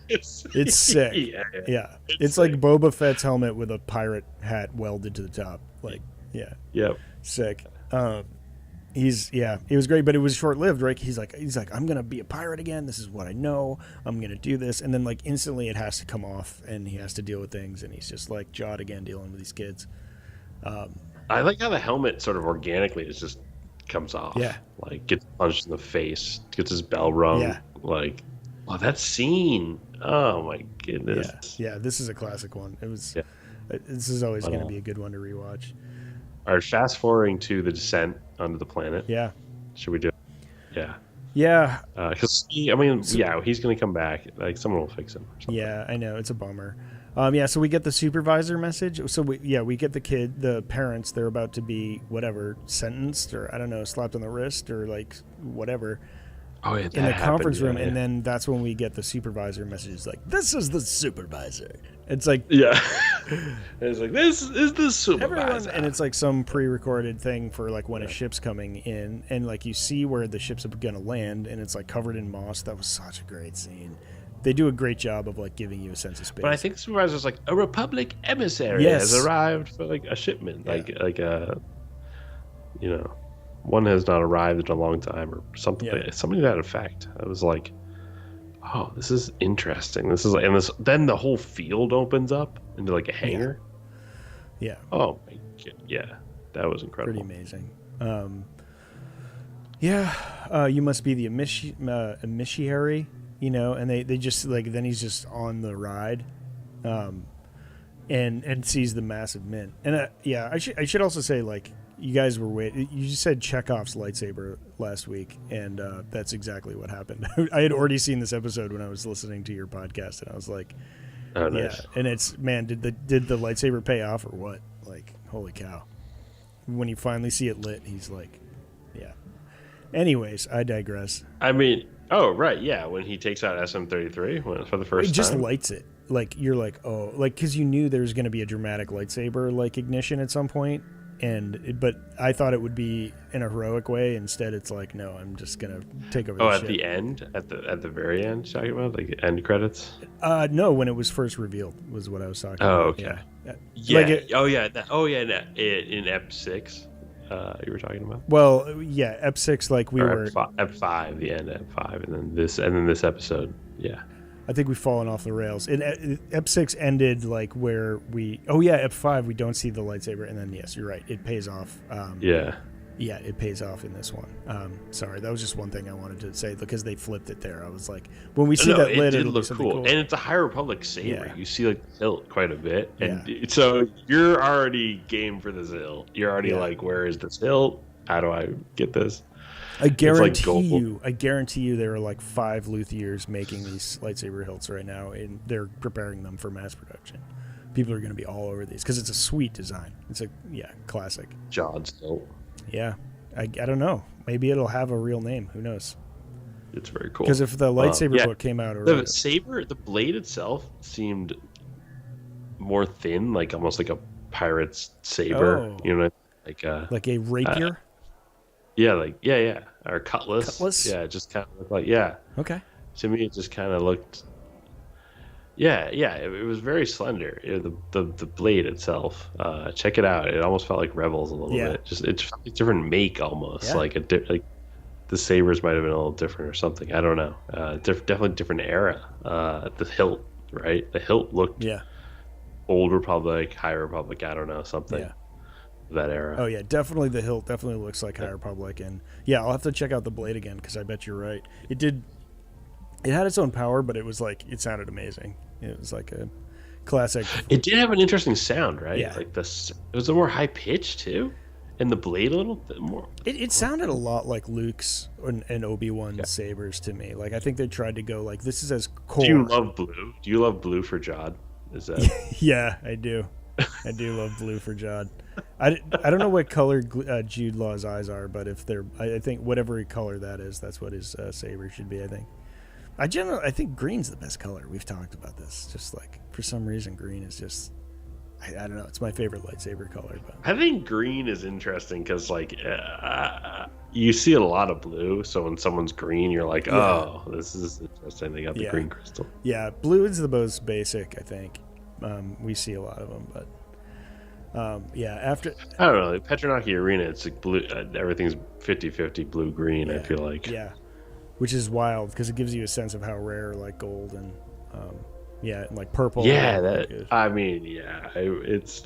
It's sick. Yeah. It's like Boba Fett's helmet with a pirate hat welded to the top. Like, Yep. Sick. It was great, but it was short lived, right? He's like, I'm gonna be a pirate again. This is what I know. I'm gonna do this, and then like instantly it has to come off, and he has to deal with things, and he's just like Jod again dealing with these kids. I like how the helmet sort of organically just comes off. Yeah. Like gets punched in the face, gets his bell rung. Yeah. Like, wow, that scene. Oh my goodness. Yeah, this is a classic one. It was. This is always going to be a good one to rewatch. All right, fast forwarding to the descent onto the planet. Yeah. Should we do it? Yeah. Yeah. Because he's going to come back. Like someone will fix him or something. Yeah, I know, it's a bummer. So we get the supervisor message. So we get the parents. They're about to be whatever sentenced, or I don't know, slapped on the wrist, or like whatever. Oh yeah, in the conference room, and then that's when we get the supervisor message. It's like, this is the supervisor. It's like, yeah, it's like, this is the supervisor, and it's like some pre-recorded thing for like when a ship's coming in, and like you see where the ship's gonna land, and it's like covered in moss. That was such a great scene. They do a great job of like giving you a sense of space. But I think the supervisor's like, a Republic emissary has arrived for like a shipment, like a, one has not arrived in a long time or something. Yeah. Something to that effect. I was like, oh, this is interesting. This is like, and then the whole field opens up into like a hangar. Yeah. Oh my God. Yeah, that was incredible. Pretty amazing. You must be the emissary, and they just like, then he's just on the ride, and sees the massive mint. And I should also say, like, you guys were you just said Chekhov's lightsaber last week, and that's exactly what happened. I had already seen this episode when I was listening to your podcast, and I was like, oh, nice. Yeah. And it's, man, did the lightsaber pay off or what? Like, holy cow. When you finally see it lit, he's like, yeah. Anyways, I digress. I mean, oh, right, yeah, when he takes out SM-33 for the first time. He just lights it. Like, you're like, oh, like, because you knew there was going to be a dramatic lightsaber, like, ignition at some point. But I thought it would be in a heroic way. Instead, it's like, no, I'm just gonna take over. At the end, at the very end, talking about like end credits. No, when it was first revealed was what I was talking about. Oh, okay. In Ep 6, you were talking about. Well, yeah, Ep 6, like we were Ep 5, the end of Ep 5, and then this episode, yeah. I think we've fallen off the rails. And Ep 6 ended like where Ep 5 we don't see the lightsaber, and then yes, you're right, it pays off. Yeah, it pays off in this one. Sorry, that was just one thing I wanted to say because they flipped it there. I was like, when we see that lit, it look cool, and it's a High Republic saber. Yeah. You see like the hilt quite a bit, and so you're already game for this hilt. You're already like, where is this hilt? How do I get this? I guarantee you there are like 5 luthiers making these lightsaber hilts right now, and they're preparing them for mass production. People are going to be all over these because it's a sweet design. It's a classic. Jod's hilt. Yeah, I don't know. Maybe it'll have a real name. Who knows? It's very cool. Because if the lightsaber book came out already, the saber, the blade itself seemed more thin, like almost like a pirate's saber. Oh. Like a rapier. Or cutlass. Yeah, it just kind of looked like Okay. To me, it just kind of looked. It was very slender. The blade itself. Check it out. It almost felt like Rebels a little bit. Just it's a different make almost. Yeah. Like the sabers might have been a little different or something. I don't know. Definitely different era. The hilt, right? The hilt looked. Old Republic, High Republic. I don't know, something. Yeah. That era. Oh yeah, definitely the hilt definitely looks like High Republic, and I'll have to check out the blade again because I bet you're right. It had its own power, but it was like, it sounded amazing. It was like a classic. It did have an interesting sound, right? Yeah. Like it was a more high pitch too, and the blade a little bit more. It sounded a lot like Luke's and Obi-Wan's sabers to me. Like I think they tried to go like, this is as core. Do you love blue? Do you love blue for Jod? Is that? Yeah, I do. I do love blue for Jod. I don't know what color Jude Law's eyes are, but if they're, I think whatever color that is, that's what his saber should be. I think green's the best color. We've talked about this. Just like for some reason, green is just, I don't know. It's my favorite lightsaber color. But I think green is interesting because like you see a lot of blue, so when someone's green, you're like, oh, this is interesting. They got the green crystal. Yeah, blue is the most basic. I think we see a lot of them, but. After I don't know, Petronaki Arena, it's like blue. Everything's 50-50 blue-green. I feel like which is wild because it gives you a sense of how rare like gold and and like purple. It's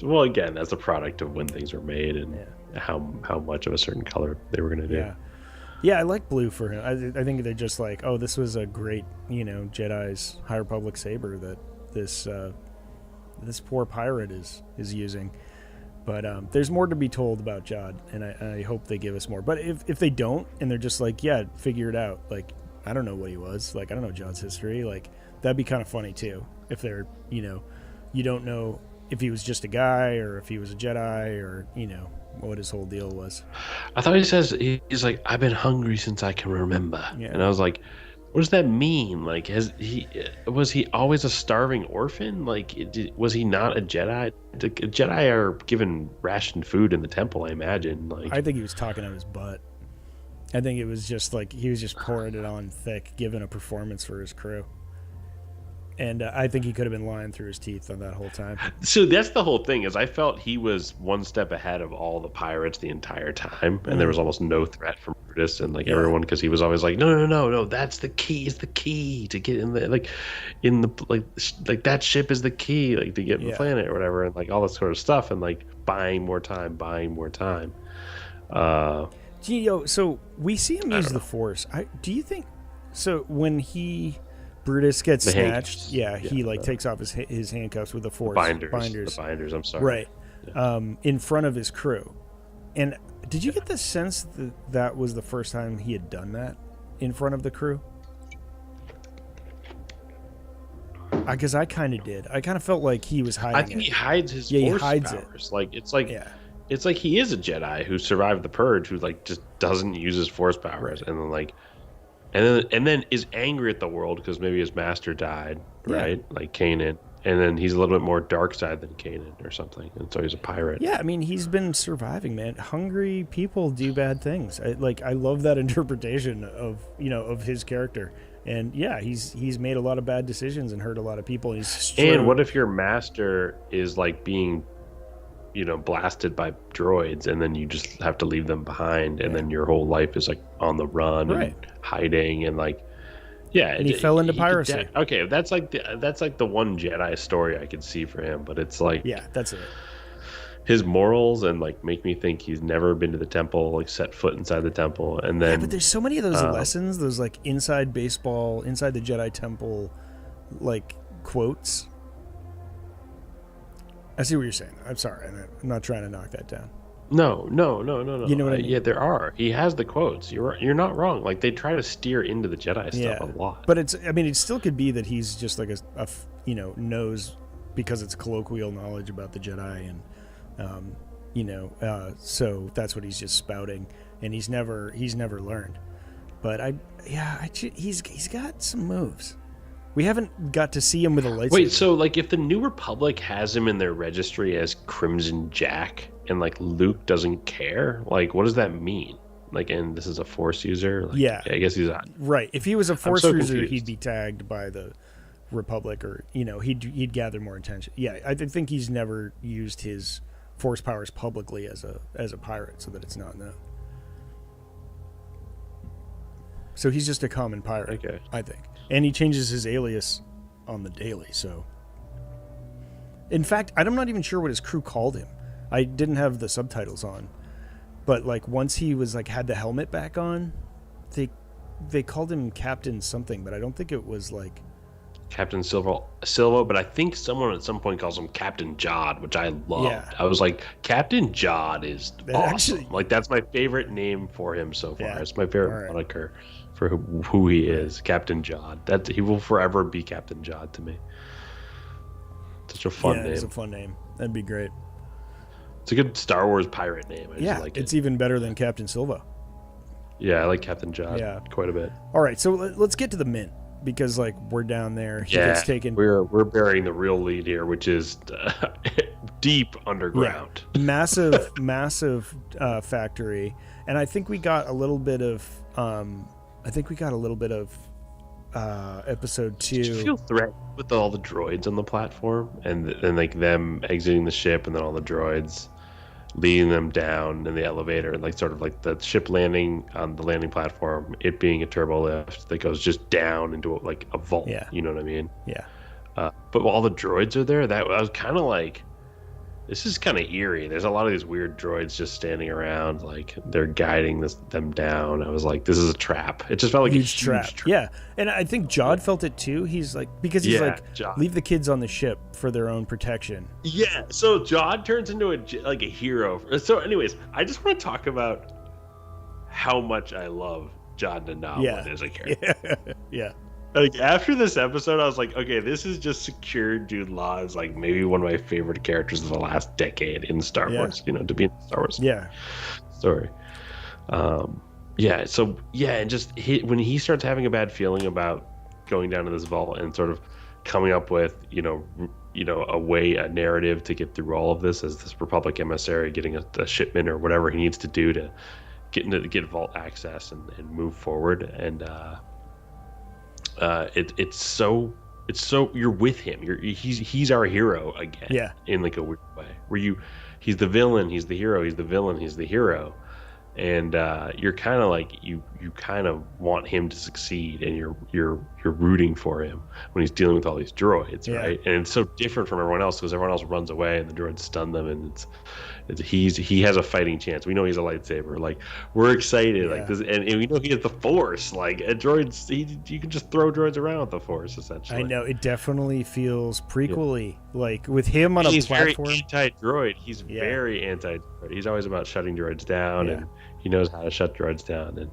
again, that's a product of when things were made and how much of a certain color they were going to do. Yeah, I like blue for him. I think they're just like, oh, this was a great Jedi's High Republic saber that this poor pirate is using. But there's more to be told about Jod, and I hope they give us more. But if they don't, and they're just like, yeah, figure it out. Like, I don't know what he was. Like, I don't know Jod's history. Like, that'd be kind of funny too. If they're, you don't know if he was just a guy or if he was a Jedi or what his whole deal was. I thought he says he's like, I've been hungry since I can remember, and I was like, what does that mean? Like, was he always a starving orphan? Like, was he not a Jedi? The Jedi are given rationed food in the temple, I imagine. Like, I think he was talking out his butt. I think it was just like he was just pouring it on thick, giving a performance for his crew. And I think he could have been lying through his teeth on that whole time. So that's the whole thing, is I felt he was one step ahead of all the pirates the entire time, and there was almost no threat from Brutus and everyone, because he was always like, no, that's the key, is the key to get in the like that ship is the key, like, to get in the planet or whatever, and like all this sort of stuff, and like buying more time. So we see him use the Force. Do you think so? When Brutus gets snatched, he takes off his handcuffs with the Force binders. The binders. I'm sorry. Right, in front of his crew. And did you get the sense that was the first time he had done that in front of the crew? Because I kind of did. I kind of felt like he was hiding. I think he hides his Force powers. It. Like it's like he is a Jedi who survived the Purge, who like just doesn't use his Force powers, and then like. And then is angry at the world because maybe his master died, right? Like Kanan. And then he's a little bit more dark side than Kanan or something. And so he's a pirate. Yeah, I mean, he's been surviving, man. Hungry people do bad things. I love that interpretation of his character. And yeah, he's made a lot of bad decisions and hurt a lot of people. And what if your master is like being blasted by droids, and then you just have to leave them behind, and then your whole life is like on the run and hiding, and like and he fell into piracy. Okay, that's like the one Jedi story I could see for him, but it's like that's it. His morals and like make me think he's never been to the temple, like set foot inside the temple, and then but there's so many of those lessons, those like inside baseball, inside the Jedi temple, like quotes. I see what you're saying. I'm sorry. I'm not trying to knock that down. No. You know what I mean? Yeah, there are. He has the quotes. You're not wrong. Like, they try to steer into the Jedi stuff a lot. But it still could be that he's just like a knows, because it's colloquial knowledge about the Jedi, and so that's what he's just spouting, and he's never learned. But he's got some moves. We haven't got to see him with a lightsaber. Wait, so like if the New Republic has him in their registry as Crimson Jack, and like Luke doesn't care, like what does that mean? Like, and this is a Force user? Like, I guess he's not. Right. If he was a Force user, he'd be tagged by the Republic, or he'd gather more attention. Yeah, I think he's never used his Force powers publicly as a pirate, so that it's not known. So he's just a common pirate. Okay. I think. And he changes his alias on the daily, so... In fact, I'm not even sure what his crew called him. I didn't have the subtitles on. But, like, once he was, like, had the helmet back on, they called him Captain something, but I don't think it was, like... Captain Silva, but I think someone at some point calls him Captain Jod, which I loved. Yeah. I was like, Captain Jod is awesome. Like, that's my favorite name for him so far. It's my favorite moniker for who he is, Captain Jod. He will forever be Captain Jod to me. Such a fun name. It's a fun name. That'd be great. It's a good Star Wars pirate name. I just like it's even better than Captain Silva. Yeah, I like Captain Jod quite a bit. All right, so let's get to the Mint, because like we're down there. He gets taken. We're burying the real lead here, which is deep underground. Yeah. massive factory, and I think we got a little bit of. Episode 2. Did you feel threatened with all the droids on the platform, and like them exiting the ship, and then all the droids leading them down in the elevator, and like sort of like the ship landing on the landing platform, it being a turbo lift that goes just down into like a vault. You know what I mean? Yeah. But while the droids are there, that I was kind of like, this is kind of eerie. There's a lot of these weird droids just standing around, like they're guiding them down. I was like, this is a trap. It just felt like Huge trap. Yeah, and I think Jod felt it too. He's like, because he's like, Jod. Leave the kids on the ship for their own protection. Yeah, so Jod turns into a hero. So, anyways, I just want to talk about how much I love Jod Nanawan as a character. Yeah. Like, after this episode, I was like, okay, this is just secure Jude Law is like maybe one of my favorite characters of the last decade in Star Wars, to be in the Star Wars story. And just when he starts having a bad feeling about going down to this vault and sort of coming up with, a narrative to get through all of this as this Republic emissary getting a shipment or whatever he needs to do to get vault access and move forward. And it's so you're with him. He's our hero again. Yeah. In like a weird way, where he's the villain, he's the hero, he's the villain, he's the hero, and you're kind of like you kind of want him to succeed, and you're rooting for him when he's dealing with all these droids, right? And it's so different from everyone else because everyone else runs away and the droids stun them, and he has a fighting chance. We know he's a lightsaber. Like, we're excited, like this, and we know he has the Force. Like, a droids, you can just throw droids around with the Force, essentially. I know, it definitely feels prequel-y, like with him on a platform. He's very anti-droid. He's very anti-droid. He's always about shutting droids down, and he knows how to shut droids down.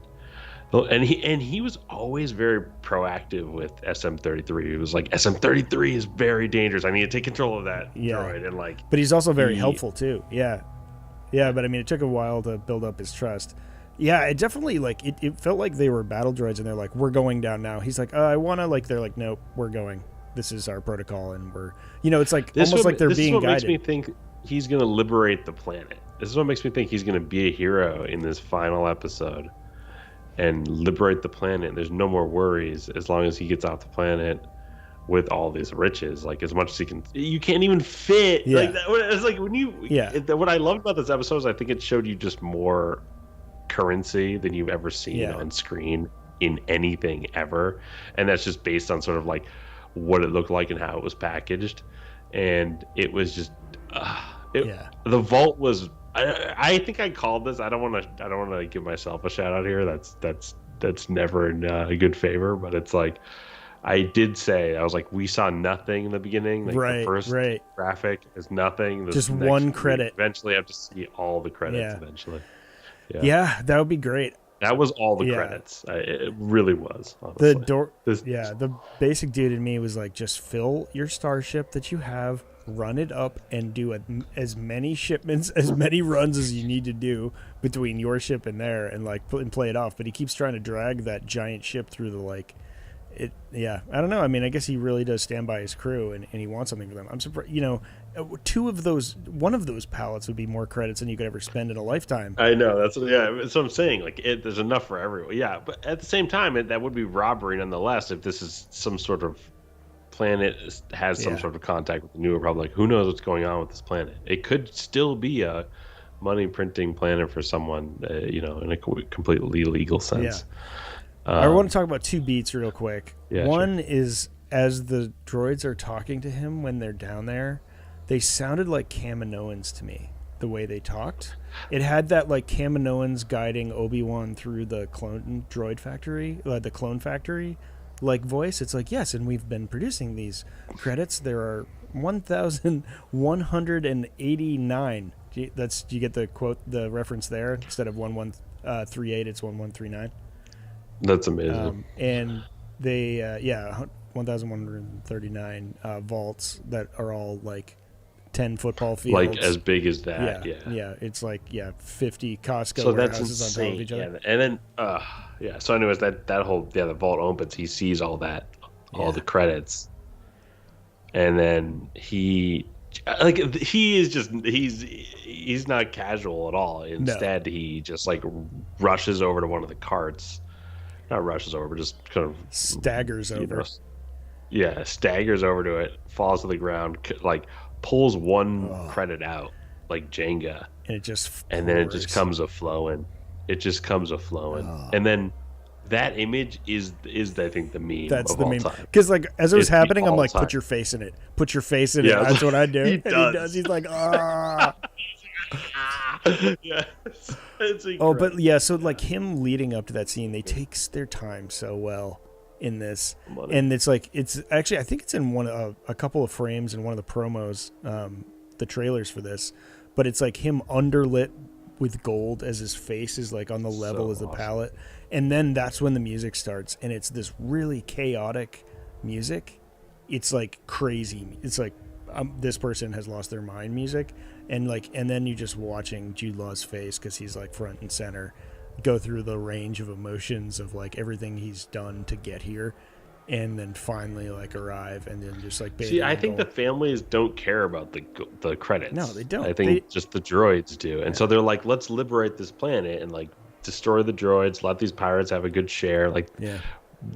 And he was always very proactive with SM-33. He was like, SM-33 is very dangerous. I need to take control of that droid. And but he's also very helpful too. Yeah. But I mean, it took a while to build up his trust. Yeah, it definitely it felt like they were battle droids, and they're like, we're going down now. He's like, I want to. They're like, nope, we're going. This is our protocol, and we're, it's like almost like they're being guided. This is what makes me think he's going to liberate the planet. This is what makes me think he's going to be a hero in this final episode and liberate the planet. There's no more worries as long as he gets off the planet with all these riches, like as much as he can. You can't even fit. Like that, it's like when you. What I loved about this episode is I think it showed you just more currency than you've ever seen on screen in anything ever, and that's just based on sort of like what it looked like and how it was packaged, and it was just. The vault was. I think I called this. I don't want to give myself a shout out here. That's never in a good favor. But it's like, I did say, I was like, we saw nothing in the beginning. Like the first graphic is nothing. Just one credit. Eventually, have to see all the credits. Eventually. Yeah, that would be great. That was all the credits. It really was. Honestly. The basic dude in me was like, just fill your starship that you have. Run it up and do as many shipments, as many runs as you need to do between your ship and there, and and play it off. But he keeps trying to drag that giant ship through the I don't know. I mean, I guess he really does stand by his crew, and he wants something for them. I'm surprised. One of those pallets would be more credits than you could ever spend in a lifetime. I know. That's what I'm saying. Like, there's enough for everyone. Yeah, but at the same time, that would be robbery nonetheless. If this is some sort of planet has some sort of contact with the New Republic, who knows what's going on with this planet? It could still be a money printing planet for someone, in a completely legal sense. I want to talk about two beats real quick. One sure. is as the droids are talking to him when they're down there, they sounded like Kaminoans to me, the way they talked. It had that like Kaminoans guiding Obi-Wan through the clone factory like voice. It's like, yes, and we've been producing these credits. There are 1,189. Do you get the quote, the reference there? Instead of 1138, it's 1139. That's amazing. And they 1,139 vaults that are all like 10 football fields, like as big as that. It's like 50 Costco warehouses on top of each other. And then so anyways, that whole the vault opens, he sees all that, all the credits, and then he's not casual at all. Instead, he just like rushes over to one of the carts. Not rushes over, but just kind of staggers over. Staggers over to it, falls to the ground, like pulls one credit out like Jenga, and then it just comes a flowing. And then that image is I think the meme That's of the all meme. time. Because like as it was It's the happening, I'm all like, time. put your face in it. Put your face in it. Yeah, That's what I do. he And he does. does. He's like, ah. Yes, it's Oh, incredible. but yeah. So like him leading up to that scene, they take their time so well in this, and it's like it's actually I think it's in a couple of frames in one of the promos, the trailers for this, but it's like him underlit with gold as his face is like on the level as the palette, and then that's when the music starts, and it's this really chaotic music. It's like crazy. It's like this person has lost their mind music, and then you just watching Jude Law's face because he's like front and center, go through the range of emotions of like everything he's done to get here, and then finally like arrive, and then just like see, I think the families don't care about the credits. No, they don't. I think just the droids do, and so they're like, let's liberate this planet and like destroy the droids, let these pirates have a good share. Like,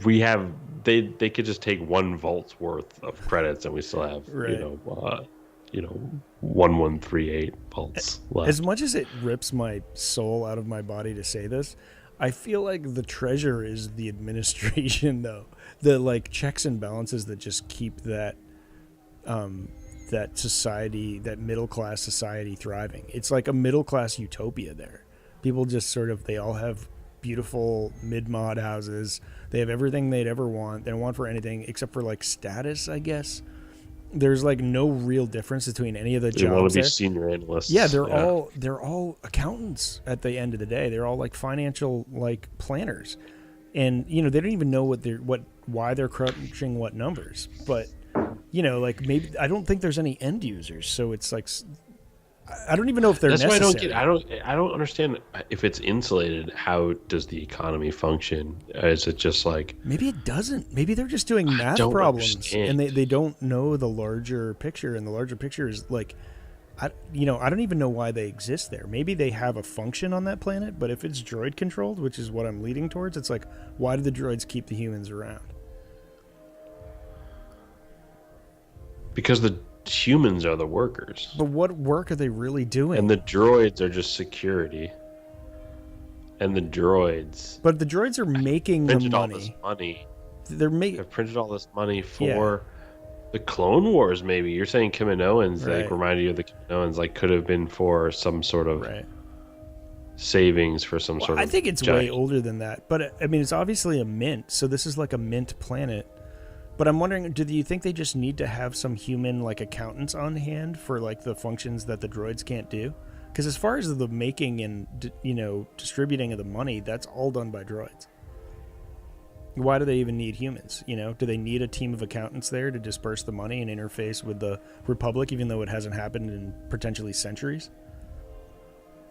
we have they could just take 1 volt's worth of credits, and we still have 1138 volts left. As much as it rips my soul out of my body to say this, I feel like the treasure is the administration, though. The like checks and balances that just keep that that society, that middle class society thriving. It's like a middle class utopia there. People just sort of, they all have beautiful mid-mod houses. They have everything they'd ever want. They don't want for anything except for like status, I guess. There's like no real difference between any of the jobs. They want to be there. senior analysts. Yeah, they're all accountants at the end of the day. They're all like financial like planners, and they don't even know why they're crunching what numbers. But like maybe I don't think there's any end users, so it's like I don't even know if they're necessary. That's why I don't understand if it's insulated. How does the economy function? Is it just like, maybe it doesn't? Maybe they're just doing math problems and they don't know the larger picture, and the larger picture is like, I don't even know why they exist there. Maybe they have a function on that planet, but if it's droid controlled, which is what I'm leading towards, it's like, why do the droids keep the humans around? Because the humans are the workers. But what work are they really doing? And the droids are just security. And the droids. But the droids are making the money. All this money. They've printed all this money for the Clone Wars. Maybe you're saying Kaminoans, like reminded you of the Kaminoans, like could have been for some sort of savings for some sort of. I think it's way older than that. But I mean, it's obviously a mint, so this is like a mint planet. But I'm wondering, do you think they just need to have some human like accountants on hand for like the functions that the droids can't do? Because as far as the making and distributing of the money, that's all done by droids. Why do they even need humans? Do they need a team of accountants there to disperse the money and interface with the Republic, even though it hasn't happened in potentially centuries?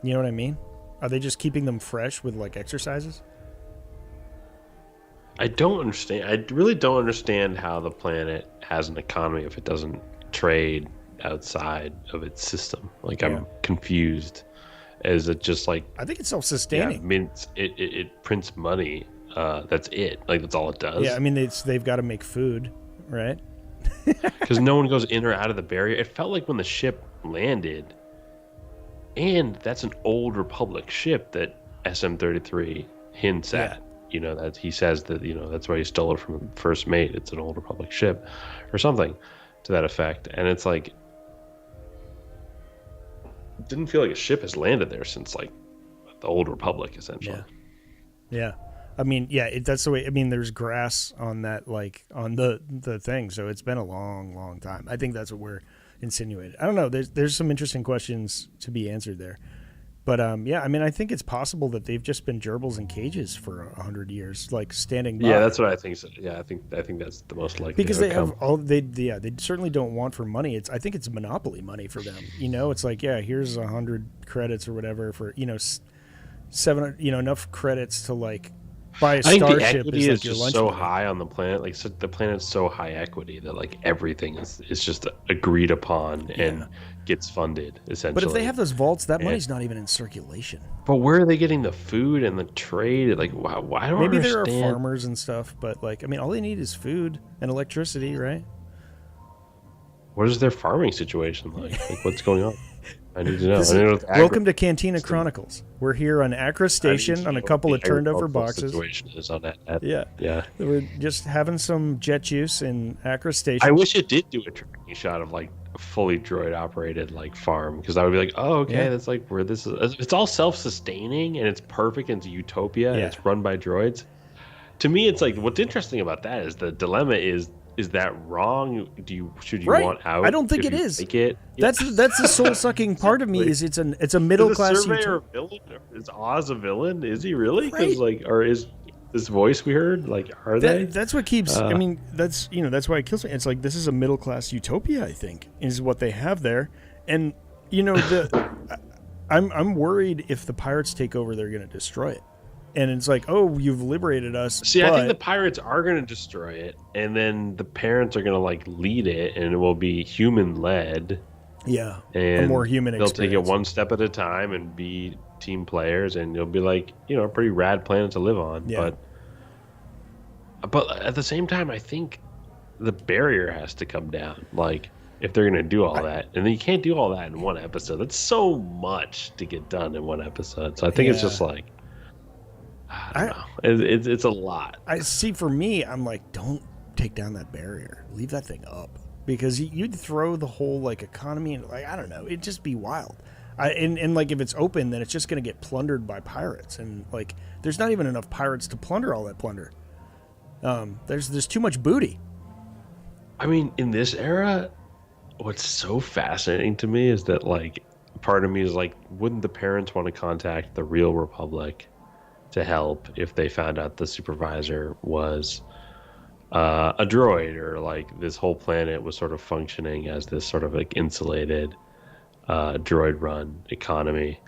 You know what I mean? Are they just keeping them fresh with like exercises? I don't understand. I really don't understand how the planet has an economy if it doesn't trade outside of its system. Like, I'm confused. Is it just like, I think it's self-sustaining. Yeah, it prints money. That's it. Like, that's all it does. Yeah, I mean, they've got to make food, right? Because no one goes in or out of the barrier. It felt like when the ship landed, and that's an old Republic ship that SM-33 hints at. That he says that, that's why he stole it from First Mate. It's an old Republic ship or something to that effect. And it's like, it didn't feel like a ship has landed there since like the old Republic, essentially. Yeah. I mean, that's the way. I mean, there's grass on that, like on the thing. So it's been a long, long time. I think that's what we're insinuating. I don't know. There's some interesting questions to be answered there. But I mean, I think it's possible that they've just been gerbils in cages for 100 years, like standing by. Yeah, that's what I think. So, yeah, I think that's the most likely. Because they have all they certainly don't want for money. I think it's monopoly money for them. It's like, here's 100 credits or whatever for 700, enough credits to like buy a starship. The equity is like just so high on the planet. Like, so the planet's so high equity that like everything is just agreed upon and gets funded, essentially. But if they have those vaults, that money's not even in circulation. But where are they getting the food and the trade? Like, why I don't Maybe understand. there are farmers and stuff, but like, I mean, all they need is food and electricity, right? What is their farming situation like? Like, what's going on? I need to know. This I need is, to know what the welcome to Cantina Chronicles. We're here on Acra I need Station to on a know what couple the of turned over agricultural boxes. situation is on that. Yeah. Yeah. We're just having some jet juice in Acra I Station. wish it did do a tracking shot of like a fully droid operated like farm, because I would be like, oh, okay, Yeah. that's like where this is. It's all self sustaining and it's perfect. And it's utopia and Yeah. it's run by droids. To me, it's like what's interesting about that is the dilemma is that wrong? Should you Right. want out? I don't think if it you is. like it? That's the soul sucking part of me. Is it's a middle Is the class surveyor a villain? Is Oz a villain? Is he really? Right. Because like, or is this voice we heard? Like, are they? That's what keeps. I mean, that's that's why it kills me. It's like this is a middle class utopia. I think is what they have there, and I'm worried if the pirates take over, they're going to destroy it. And it's like, oh, you've liberated us. See, I think the pirates are going to destroy it, and then the parents are going to like lead it, and it will be human led. Yeah, and a more human they'll experience. take it one step at a time and be team players, and you'll be like, a pretty rad planet to live on. Yeah. But at the same time, I think the barrier has to come down. Like, if they're going to do all that, and then you can't do all that in one episode. That's so much to get done in one episode. So I think it's just like, I don't know. It's a lot. I see. For me, I'm like, don't take down that barrier. Leave that thing up, because you'd throw the whole like economy and like I don't know. It'd just be wild. And like if it's open, then it's just going to get plundered by pirates, and like there's not even enough pirates to plunder all that plunder. There's too much booty. I mean, in this era, what's so fascinating to me is that like part of me is like, wouldn't the parents want to contact the real Republic to help if they found out the supervisor was a droid, or like this whole planet was sort of functioning as this sort of like insulated droid run economy,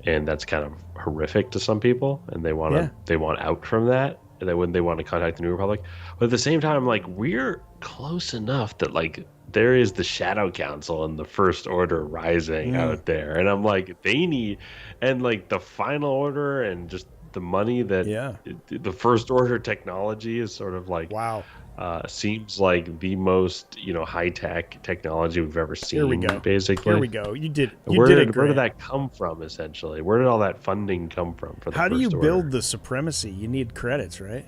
and that's kind of horrific to some people, and they want out from that, and they want to contact the New Republic. But at the same time, like, we're close enough that like there is the Shadow Council and the First Order rising out there, and I'm like, they need, and like the Final Order and just the money that the First Order technology is sort of like seems like the most high tech technology we've ever seen. Here we go. Basically, here we go. You did it. Where did that come from? Essentially, where did all that funding come from for the How do you First build Order? the supremacy? You need credits, right?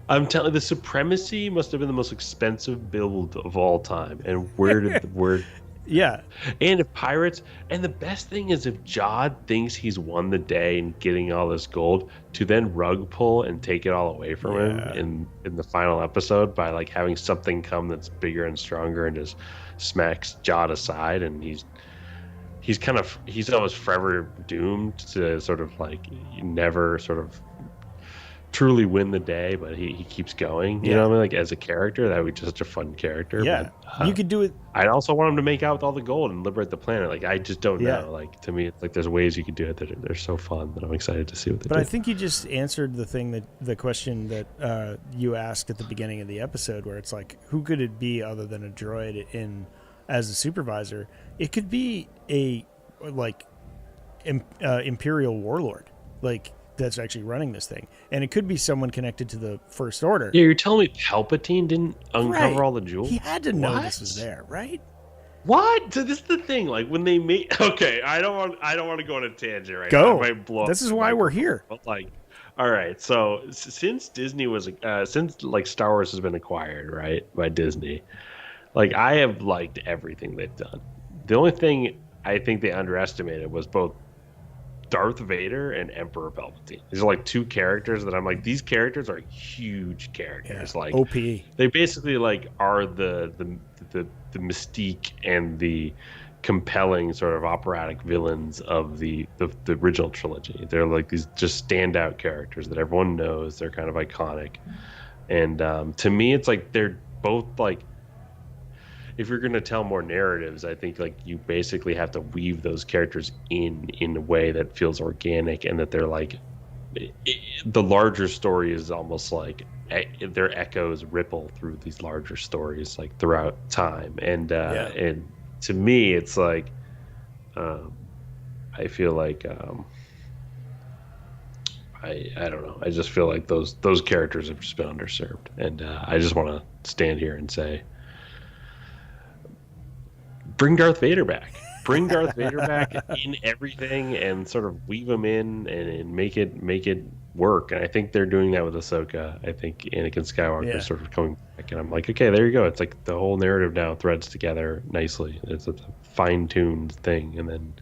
I'm telling you, the supremacy must have been the most expensive build of all time. And where did the word? Yeah. And if pirates, and the best thing is if Jod thinks he's won the day and getting all this gold, to then rug pull and take it all away from him in the final episode by like having something come that's bigger and stronger and just smacks Jod aside, and he's almost forever doomed to sort of like never sort of truly win the day, but he keeps going. You know what I mean? Like, as a character, that would be just such a fun character. Yeah, but, you could do it. I'd also want him to make out with all the gold and liberate the planet. Like, I just don't know. Like, to me, it's like there's ways you could do it that they're so fun that I'm excited to see what they do. But I think you just answered the question that you asked at the beginning of the episode, where it's like, who could it be other than a droid as a supervisor? It could be a like Imperial warlord, like, that's actually running this thing, and it could be someone connected to the First Order. Yeah, you're telling me Palpatine didn't uncover all the jewels? He had to know this was there, right? What? So this is the thing. Like, when they made, okay, I don't want to go on a tangent right now. I might blow this is why we're here. But like, all right. So since Disney was since like Star Wars has been acquired, right, by Disney, like, I have liked everything they've done. The only thing I think they underestimated was both Darth Vader and Emperor Palpatine. These are like two characters that I'm like, these characters are huge characters. Like, OP. They basically like are the mystique and the compelling sort of operatic villains of the original trilogy. They're like these just standout characters that everyone knows. They're kind of iconic. And to me, it's like they're both like, if you're going to tell more narratives, I think like you basically have to weave those characters in a way that feels organic, and that they're like, the larger story is almost like their echoes ripple through these larger stories like throughout time. And and to me, it's like, I feel like I don't know. I just feel like those characters have just been underserved, and I just want to stand here and say, bring Darth Vader back. bring Darth Vader back in everything and sort of weave him in and make it work. And I think they're doing that with Ahsoka. I think Anakin Skywalker is sort of coming back, and I'm like, okay, there you go. It's like the whole narrative now threads together nicely. It's a fine-tuned thing, and then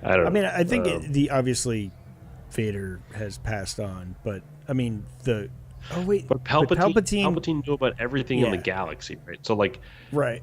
I don't know. I mean, I think obviously Vader has passed on, but I mean but Palpatine knew about everything in the galaxy, right? So like,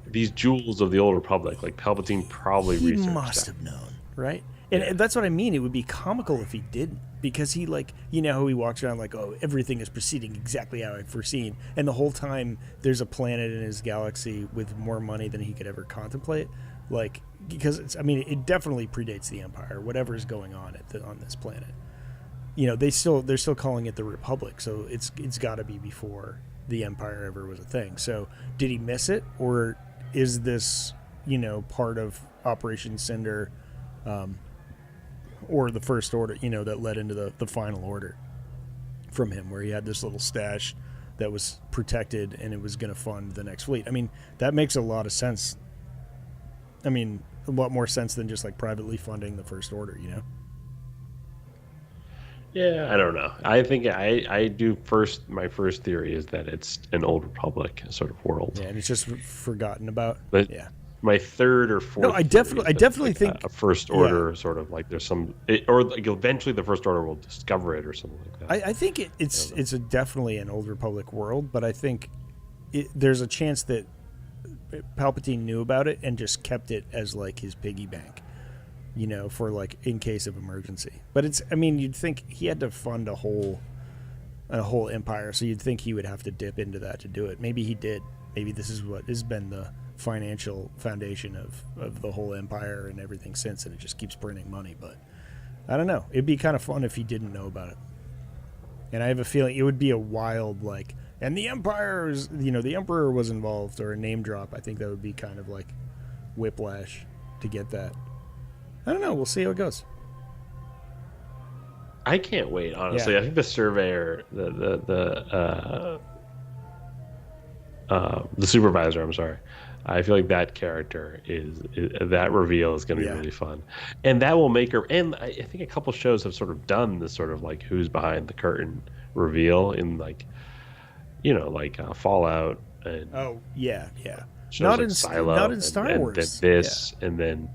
these jewels of the old Republic, like Palpatine probably he researched must that. have known, right? And that's what I mean. It would be comical if he didn't, because he, like, you know how he walks around like, oh, everything is proceeding exactly how I've foreseen, and the whole time there's a planet in his galaxy with more money than he could ever contemplate, like, because it definitely predates the Empire, whatever is going on on this planet. You know, they're still calling it the Republic, so it's got to be before the Empire ever was a thing. So did he miss it, or is this, you know, part of Operation Cinder, or the First Order, you know, that led into the Final Order from him, where he had this little stash that was protected and it was going to fund the next fleet? I mean, that makes a lot of sense. I mean, a lot more sense than just like privately funding the First Order, you know? Yeah, I don't know. I think I do first. My first theory is that it's an old Republic sort of world. Yeah, and it's just forgotten about. But my third or fourth. No, I definitely think a First Order sort of like there's some, or like eventually the First Order will discover it or something like that. I think it's definitely an old Republic world, but I think there's a chance that Palpatine knew about it and just kept it as like his piggy bank, you know, for like in case of emergency. But you'd think he had to fund a whole empire, so you'd think he would have to dip into that to do it. Maybe he did. Maybe this is what has been the financial foundation of the whole empire and everything since, and it just keeps printing money. But I don't know. It'd be kind of fun if he didn't know about it. And I have a feeling it would be a wild, like, and the Empire's, you know, the Emperor was involved, or a name drop. I think that would be kind of like whiplash to get that. I don't know. We'll see how it goes. I can't wait, honestly. I think the Surveyor, the Supervisor, I'm sorry. I feel like that character is that reveal is going to be really fun, and that will make her. And I think a couple shows have sort of done this sort of like who's behind the curtain reveal in, like, you know, like Fallout and not like in Silo, not in Star Wars. And then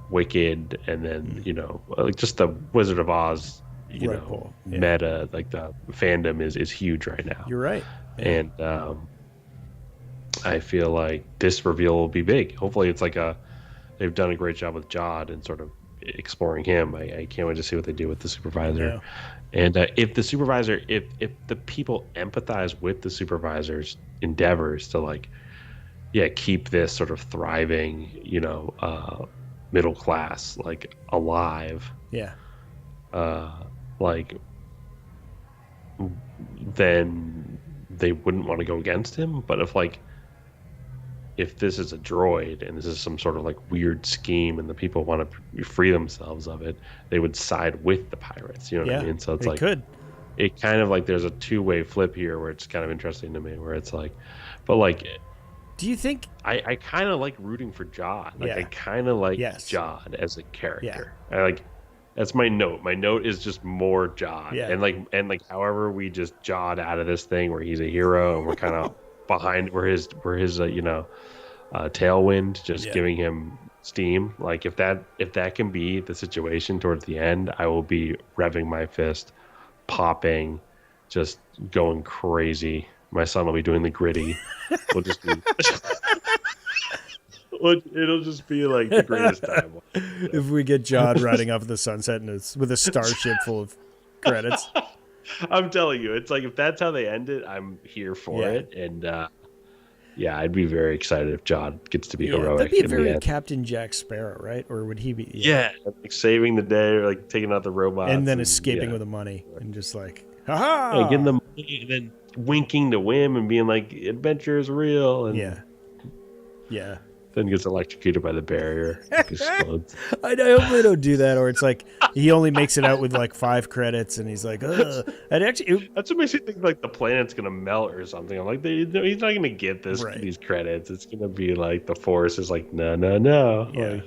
Wicked, and then you know, like just the Wizard of Oz, you know, meta, like the fandom is huge right now. You're right, and I feel like this reveal will be big. Hopefully, it's like they've done a great job with Jod and sort of exploring him. I can't wait to see what they do with the Supervisor. And if the Supervisor, if the people empathize with the Supervisor's endeavors to, like, keep this sort of thriving, you know, middle class, like, alive. Like, then they wouldn't want to go against him. But if this is a droid and this is some sort of like weird scheme and the people want to free themselves of it, they would side with the pirates. You know what I mean? So it's like, it kind of like there's a two-way flip here where it's kind of interesting to me, where it's like, but like, do you think I kind of like rooting for Jod? Like, I kind of like Jod as a character. I like, that's my note. My note is just more Jod, and like however we just Jod out of this thing where he's a hero and we're kind of behind where his you know, tailwind just giving him steam. Like, if that can be the situation towards the end, I will be revving my fist, popping, just going crazy. My son will be doing the gritty. We'll just be it'll just be like the greatest time. If we get Jod riding off the sunset and it's with a starship full of credits. I'm telling you, it's like, if that's how they end it, I'm here for it. And I'd be very excited if Jod gets to be heroic. That'd be a very Captain Jack Sparrow, right? Or would he be? Like saving the day, or like taking out the robots, and then escaping with the money, and just like, ha! Getting the money, and then winking to Wim and being like, adventure is real. And then gets electrocuted by the barrier. Explodes. I hope they don't do that, or it's like he only makes it out with like 5 credits, and he's like, ugh. And actually, That's what makes me think like the planet's gonna melt or something. I'm like, he's not gonna get these credits. It's gonna be like the Force is like, no. Yeah. Like,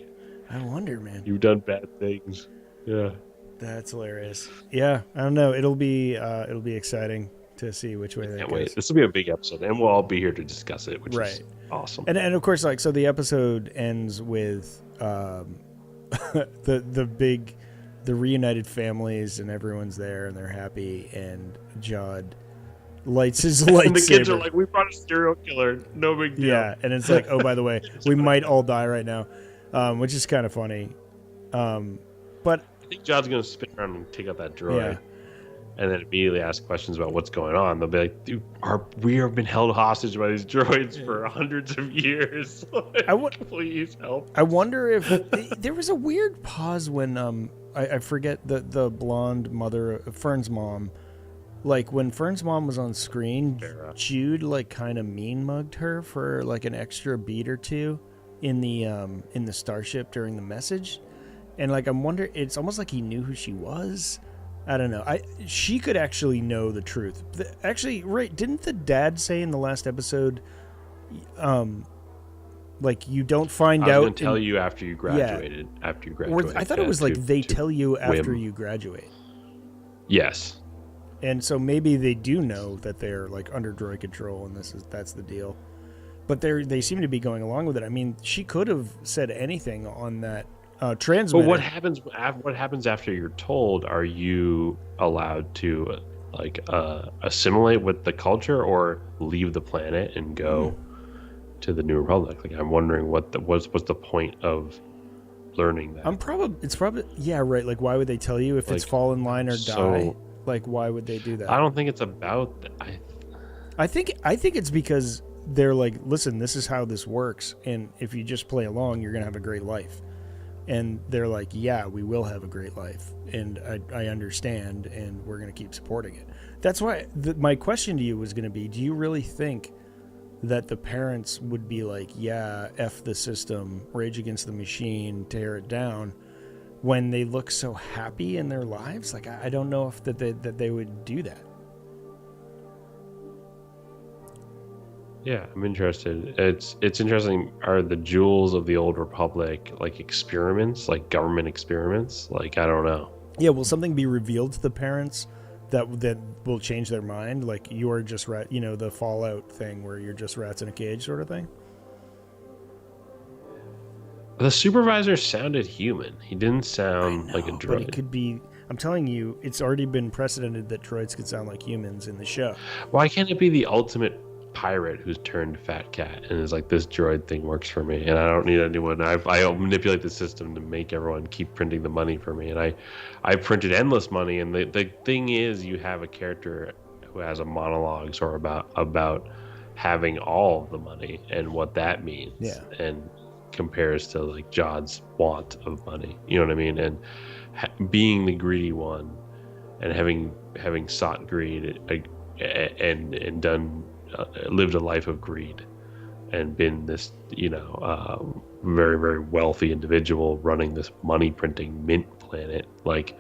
I wonder, man. You've done bad things. Yeah. That's hilarious. Yeah, I don't know. It'll be exciting to see which way that goes. Wait, this will be a big episode, and we'll all be here to discuss it, which is awesome. And of course, like, so the episode ends with the reunited families, and everyone's there and they're happy, and Jod lights his lightsaber. And the kids are like, "We brought a serial killer. No big deal." Yeah, and it's like, oh, by the way, we might all die right now, which is kind of funny. But I think Jod's gonna spin around and take out that droid. Yeah. And then immediately ask questions about what's going on. They'll be like, "Dude, we have been held hostage by these droids for hundreds of years. Please help." I wonder if there was a weird pause when I forget the blonde mother, Fern's mom. Like when Fern's mom was on screen, Jude like kind of mean mugged her for like an extra beat or two in the starship during the message, and like I'm wondering, it's almost like he knew who she was. I don't know. She could actually know the truth. Actually, right? Didn't the dad say in the last episode, like you don't find out? I was going to tell you after you graduated. Yeah. After you graduate. I thought it was like they tell you after you graduate. Yes. And so maybe they do know that they're like under droid control, and that's the deal. But they seem to be going along with it. I mean, she could have said anything on that. Transmitter. But what happens after you're told? Are you allowed to assimilate with the culture or leave the planet and go to the New Republic? Like, I'm wondering what's the point of learning that? It's probably yeah, right. Like, why would they tell you if it's fall in line or die? Like, why would they do that? I don't think it's about that. I think it's because they're like, listen, this is how this works, and if you just play along, you're gonna have a great life. And they're like, yeah, we will have a great life, and I understand, and we're going to keep supporting it. That's why my question to you was going to be, do you really think that the parents would be like, yeah, F the system, rage against the machine, tear it down, when they look so happy in their lives? Like, I don't know if that they would do that. Yeah, I'm interested. It's interesting. Are the jewels of the old republic like experiments, like government experiments? Like, I don't know. Yeah, will something be revealed to the parents that will change their mind? Like, you're just the Fallout thing where you're just rats in a cage sort of thing? The supervisor sounded human. He didn't sound like a droid. But it could be. I'm telling you, it's already been precedented that droids could sound like humans in the show. Why can't it be the ultimate pirate who's turned fat cat and is like, this droid thing works for me and I don't need anyone. I manipulate the system to make everyone keep printing the money for me, and I printed endless money. And the thing is, you have a character who has a monologue sort of about having all of the money and what that means, and compares to like Jod's want of money, you know what I mean? And being the greedy one and having sought greed and done lived a life of greed and been this very, very wealthy individual running this money printing mint planet, like,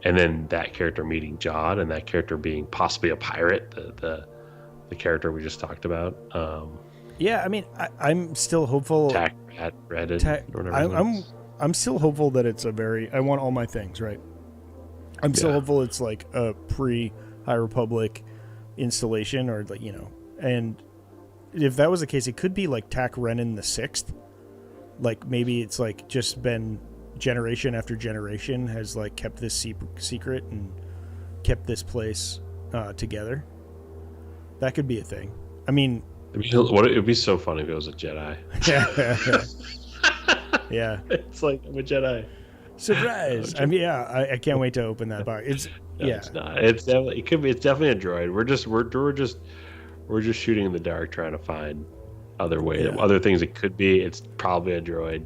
and then that character meeting Jod, and that character being possibly a pirate, the character we just talked about. Yeah, I mean, I'm still hopeful. I'm still hopeful that it's I want all my things, right? I'm still hopeful it's like a pre-High Republic installation, or like, and if that was the case, it could be like Tak Renan the Sixth. Like, maybe it's like just been generation after generation has like kept this secret and kept this place together. That could be a thing. I mean, it'd be so funny if it was a Jedi. Yeah. It's like, I'm a Jedi. Surprise! I mean, yeah, I can't wait to open that box. It's It's not. It's definitely a droid. We're just shooting in the dark, trying to find other things it could be. It's probably a droid,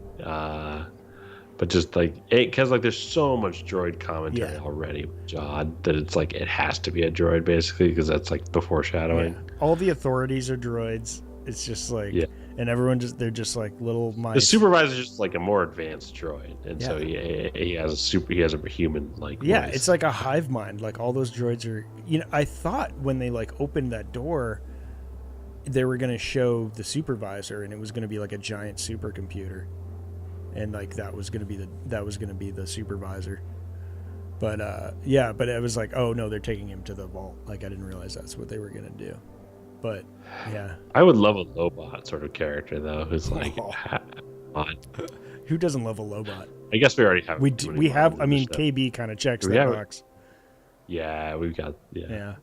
but just like because like there's so much droid commentary already with Jod that it's like it has to be a droid basically, because that's like the foreshadowing. All the authorities are droids. It's just like, and they're just like little mice. The supervisor is just like a more advanced droid, and Yeah. so he has a human like Yeah, voice. it's like a hive mind. Like all those droids are. I thought when they like opened that door, they were going to show the supervisor, and it was going to be like a giant supercomputer, and like that was going to be the supervisor. But but it was like, oh no, they're taking him to the vault. Like I didn't realize that's what they were going to do. But yeah, I would love a Lobot sort of character though, who's like, who doesn't love a Lobot? I guess we already have. We have. I mean, KB kind of checks that box. Yeah, we've got. Yeah.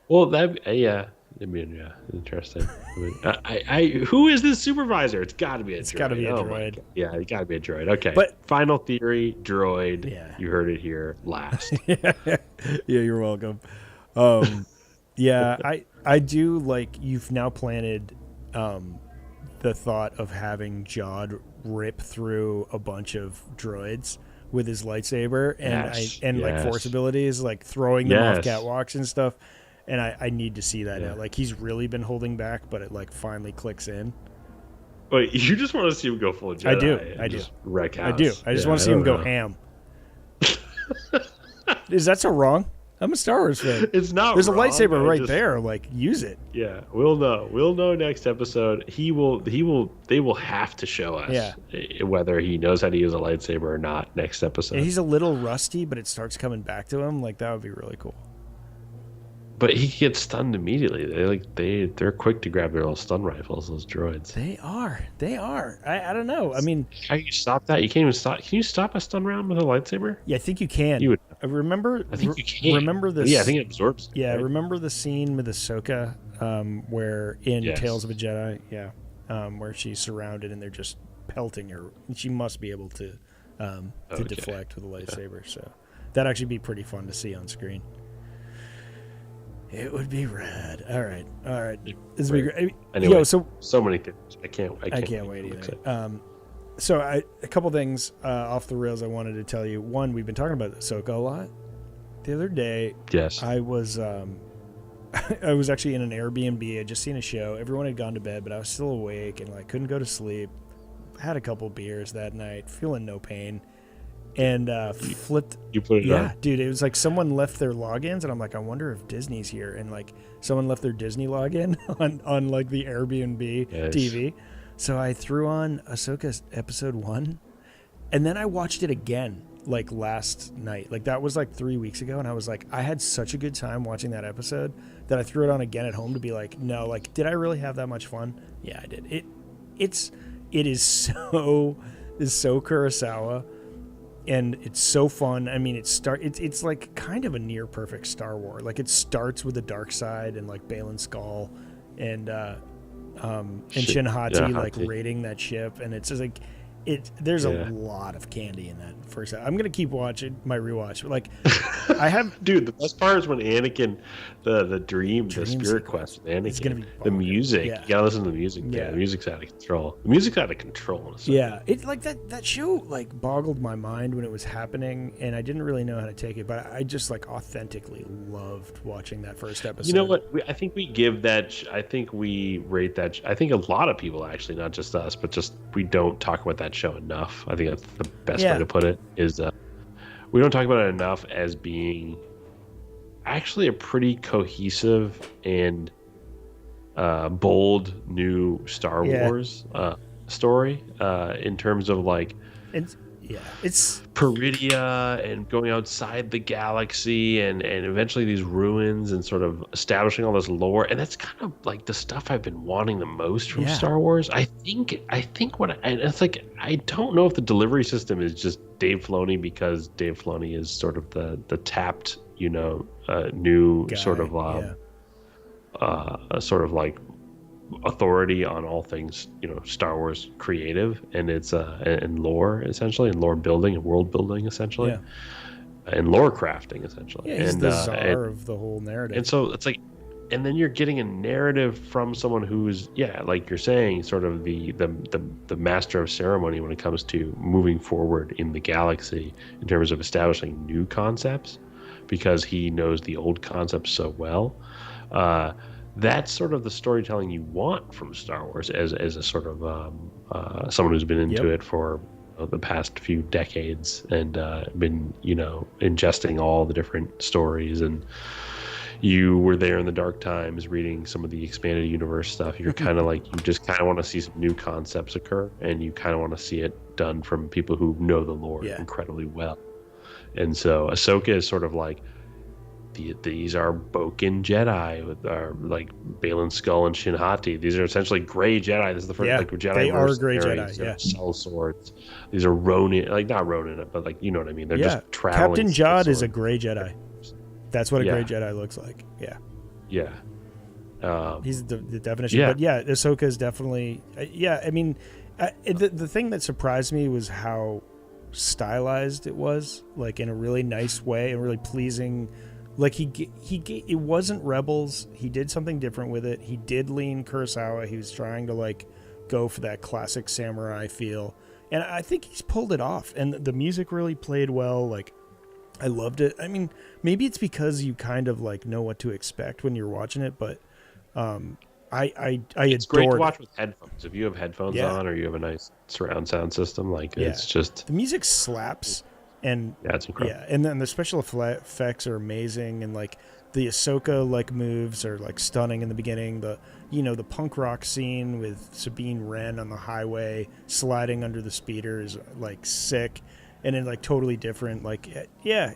Well, I mean, yeah, interesting. Who is this supervisor? It's got to be a droid. It's got to be a droid. Yeah, it got to be a droid. Okay. But final theory, droid. Yeah. You heard it here last. Yeah, you're welcome. Yeah, I do like you've now planted the thought of having Jod rip through a bunch of droids with his lightsaber and like force abilities, like throwing them off catwalks and stuff. And I need to see that now. Like he's really been holding back, but it like finally clicks in. Wait, you just want to see him go full Jedi? I do. Wreck house. I do. I just want to see him go ham. Is that so wrong? I'm a Star Wars fan. It's not. There's wrong. a lightsaber there. Like use it. Yeah, we'll know. We'll know next episode. They will have to show us whether he knows how to use a lightsaber or not next episode. And he's a little rusty, but it starts coming back to him. Like that would be really cool. But he gets stunned immediately. They're quick to grab their little stun rifles. Those droids. They are. I don't know. I mean, how do you stop that? You can't even stop. Can you stop a stun round with a lightsaber? Yeah, I think you can. You would. I think you can. Remember this? Yeah, I think it absorbs. Yeah, right? remember the scene with Ahsoka, where in Tales of a Jedi, where she's surrounded and they're just pelting her. And she must be able to deflect with a lightsaber. So that'd actually be pretty fun to see on screen. It would be rad. All right. This would be great. Anyway, so many things. I can't wait either. So a couple things off the rails I wanted to tell you. One, we've been talking about Ahsoka a lot. The other day, I was I was actually in an Airbnb. I'd just seen a show. Everyone had gone to bed, but I was still awake and like couldn't go to sleep. Had a couple beers that night, feeling no pain. And flipped. You put it on? Yeah, dude. It was like someone left their logins, and I'm like, I wonder if Disney's here. And like, someone left their Disney login on like the Airbnb TV. So I threw on Ahsoka episode 1, and then I watched it again like last night. Like that was like 3 weeks ago, and I was like, I had such a good time watching that episode that I threw it on again at home to be like, no, like, did I really have that much fun? Yeah, I did. It is so Kurosawa. And it's so fun. I mean, it's like kind of a near perfect Star Wars. Like it starts with the dark side and like Baylan Skoll and Shin Hati like raiding that ship, and it's just like there's a lot of candy in that first. I'm gonna keep watching my rewatch. Like I have, dude. The best part is when Anakin, the spirit quest with Anakin. It's gonna be the music. Yeah. You gotta listen to the music. Yeah, the music's out of control. The music's out of control. Yeah, it like that show like boggled my mind when it was happening, and I didn't really know how to take it. But I just like authentically loved watching that first episode. You know what? I think we give that. I think we rate that. I think a lot of people actually, not just us, but just we don't talk about that show enough. I think that's the best way to put it. Is we don't talk about it enough as being actually a pretty cohesive and bold new Star Wars story in terms of like it's Peridia and going outside the galaxy and eventually these ruins and sort of establishing all this lore, and that's kind of like the stuff I've been wanting the most from Star Wars. I think it's like I don't know if the delivery system is just Dave Filoni, because Dave Filoni is sort of the tapped new guy, sort of like authority on all things Star Wars creative, and it's and lore essentially, and lore building and world building essentially, and lore crafting essentially. He's the czar of the whole narrative. And so it's like, and then you're getting a narrative from someone who's like you're saying, sort of the master of ceremony when it comes to moving forward in the galaxy in terms of establishing new concepts, because he knows the old concepts so well. that's sort of the storytelling you want from Star Wars as a sort of someone who's been into Yep. it for the past few decades and been ingesting all the different stories, and you were there in the dark times reading some of the expanded universe stuff. You're kind of like, you just kind of want to see some new concepts occur, and you kind of want to see it done from people who know the lore incredibly well. And so Ahsoka is sort of like, these are Boken Jedi with our like Balin Skull and Shin Hati. These are essentially gray Jedi. This is the first like Jedi. They are gray Jedi. Yeah, cell swords. These are Ronin, like not Ronin, but like you know what I mean. They're just traveling. Captain Jod is a gray Jedi. That's what a gray Jedi looks like. Yeah. Yeah. He's the definition. Yeah. But yeah, Ahsoka is definitely. I mean, the thing that surprised me was how stylized it was, like in a really nice way and really pleasing. Like it wasn't Rebels. He did something different with it. He did lean Kurosawa. He was trying to like go for that classic samurai feel, and I think he's pulled it off. And the music really played well. Like I loved it. I mean, maybe it's because you kind of like know what to expect when you're watching it, but it's great to watch with headphones. If you have headphones on or you have a nice surround sound system, like it's just the music slaps. And it's incredible. Yeah, and then the special effects are amazing, and like the Ahsoka like moves are like stunning in the beginning. The punk rock scene with Sabine Wren on the highway sliding under the speeder is like sick, and then like totally different. Like I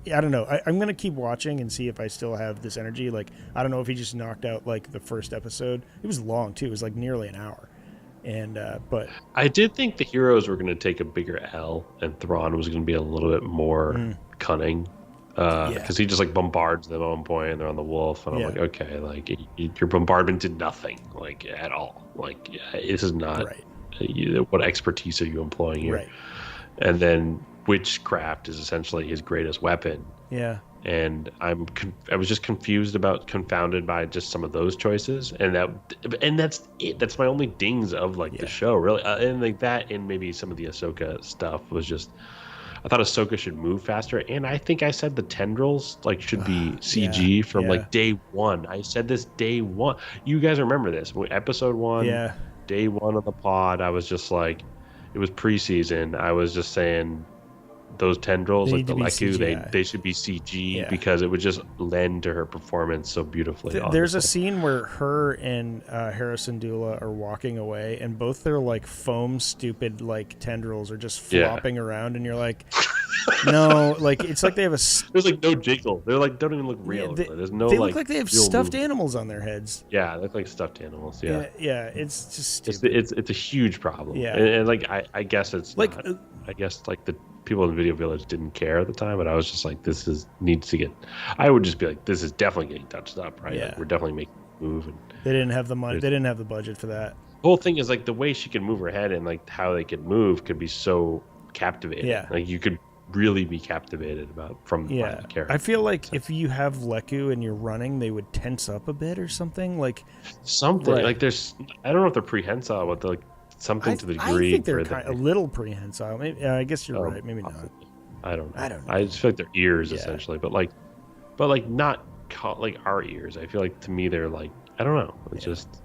don't know. I'm gonna keep watching and see if I still have this energy. Like I don't know if he just knocked out like the first episode. It was long too. It was like nearly an hour. And but I did think the heroes were going to take a bigger L, and Thrawn was going to be a little bit more cunning, because he just like bombards them at one point, and they're on the wolf, and I'm like, okay, like your bombardment did nothing, like at all. Like this is not what expertise are you employing here? Right. And then witchcraft is essentially his greatest weapon. Yeah. And I was just confounded by just some of those choices, and that's it. That's my only dings of like the show, really, and like that, and maybe some of the Ahsoka stuff was just. I thought Ahsoka should move faster, and I think I said the tendrils like should be CG from like day one. I said this day one. You guys remember this? Episode 1, day 1 of the pod. I was just like, it was preseason. I was just saying. Those tendrils, like the Leku, they should be CG because it would just lend to her performance so beautifully. There's a scene where her and Harrison Dula are walking away, and both their like foam stupid like tendrils are just flopping around, and you're like, no, like it's like they have there's like no jiggle. They're like don't even look real. There's no. They look like they have stuffed animals on their heads. Yeah, they look like stuffed animals. Yeah, it's just stupid. It's a huge problem. Yeah, and like I guess it's like I guess like the people in the Video Village didn't care at the time, but I was just like, needs to get. I would just be like, this is definitely getting touched up, right? Yeah. Like, we're definitely making a move. And they didn't have the money. They didn't have the budget for that. The whole thing is like the way she can move her head and like how they could move could be so captivating. Yeah, like you could really be captivated from the character. I feel like if you have Leku and you're running, they would tense up a bit or something like like there's. I don't know if they're prehensile, but they're like. Something to the degree. I think they're a little prehensile. Maybe, I guess you're right. Maybe possibly. not. I don't know. I just feel like they're ears essentially, but like not like our ears. I feel like to me they're like I don't know. It's just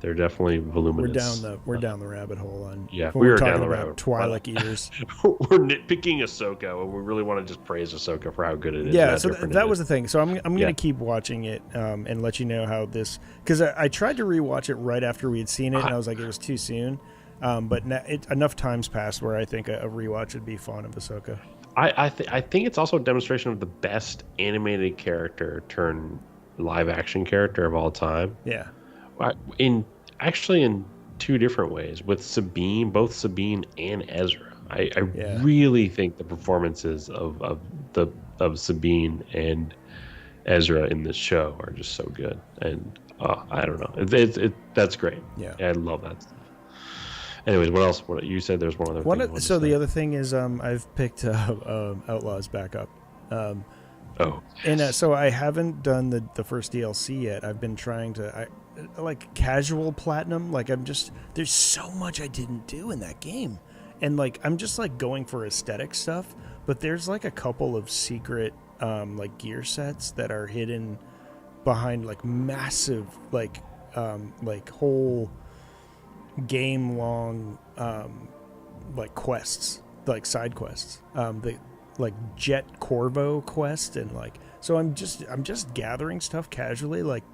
they're definitely voluminous. We're down the rabbit hole on. Yeah, we were down the rabbit hole. Twi'lek ears. We're nitpicking Ahsoka, and we really want to just praise Ahsoka for how good it is. Yeah, so that was the thing. So I'm going to keep watching it and let you know how this because I tried to rewatch it right after we had seen it, and I was like it was too soon. But enough times passed where I think a rewatch would be fun of Ahsoka. I think it's also a demonstration of the best animated character turned live action character of all time. Yeah. In two different ways with both Sabine and Ezra. I really think the performances of Sabine and Ezra in this show are just so good, and I don't know, that's great. Yeah, I love that stuff. Anyways, what else? What you said? There's one other thing. So the other thing is, I've picked Outlaws back up. And so I haven't done the first DLC yet. I've been trying to like casual platinum. Like there's so much I didn't do in that game, and like I'm just like going for aesthetic stuff. But there's like a couple of secret like gear sets that are hidden behind like massive like whole game long like quests, like side quests, the like Jet Corvo quest, and like so I'm just gathering stuff casually, like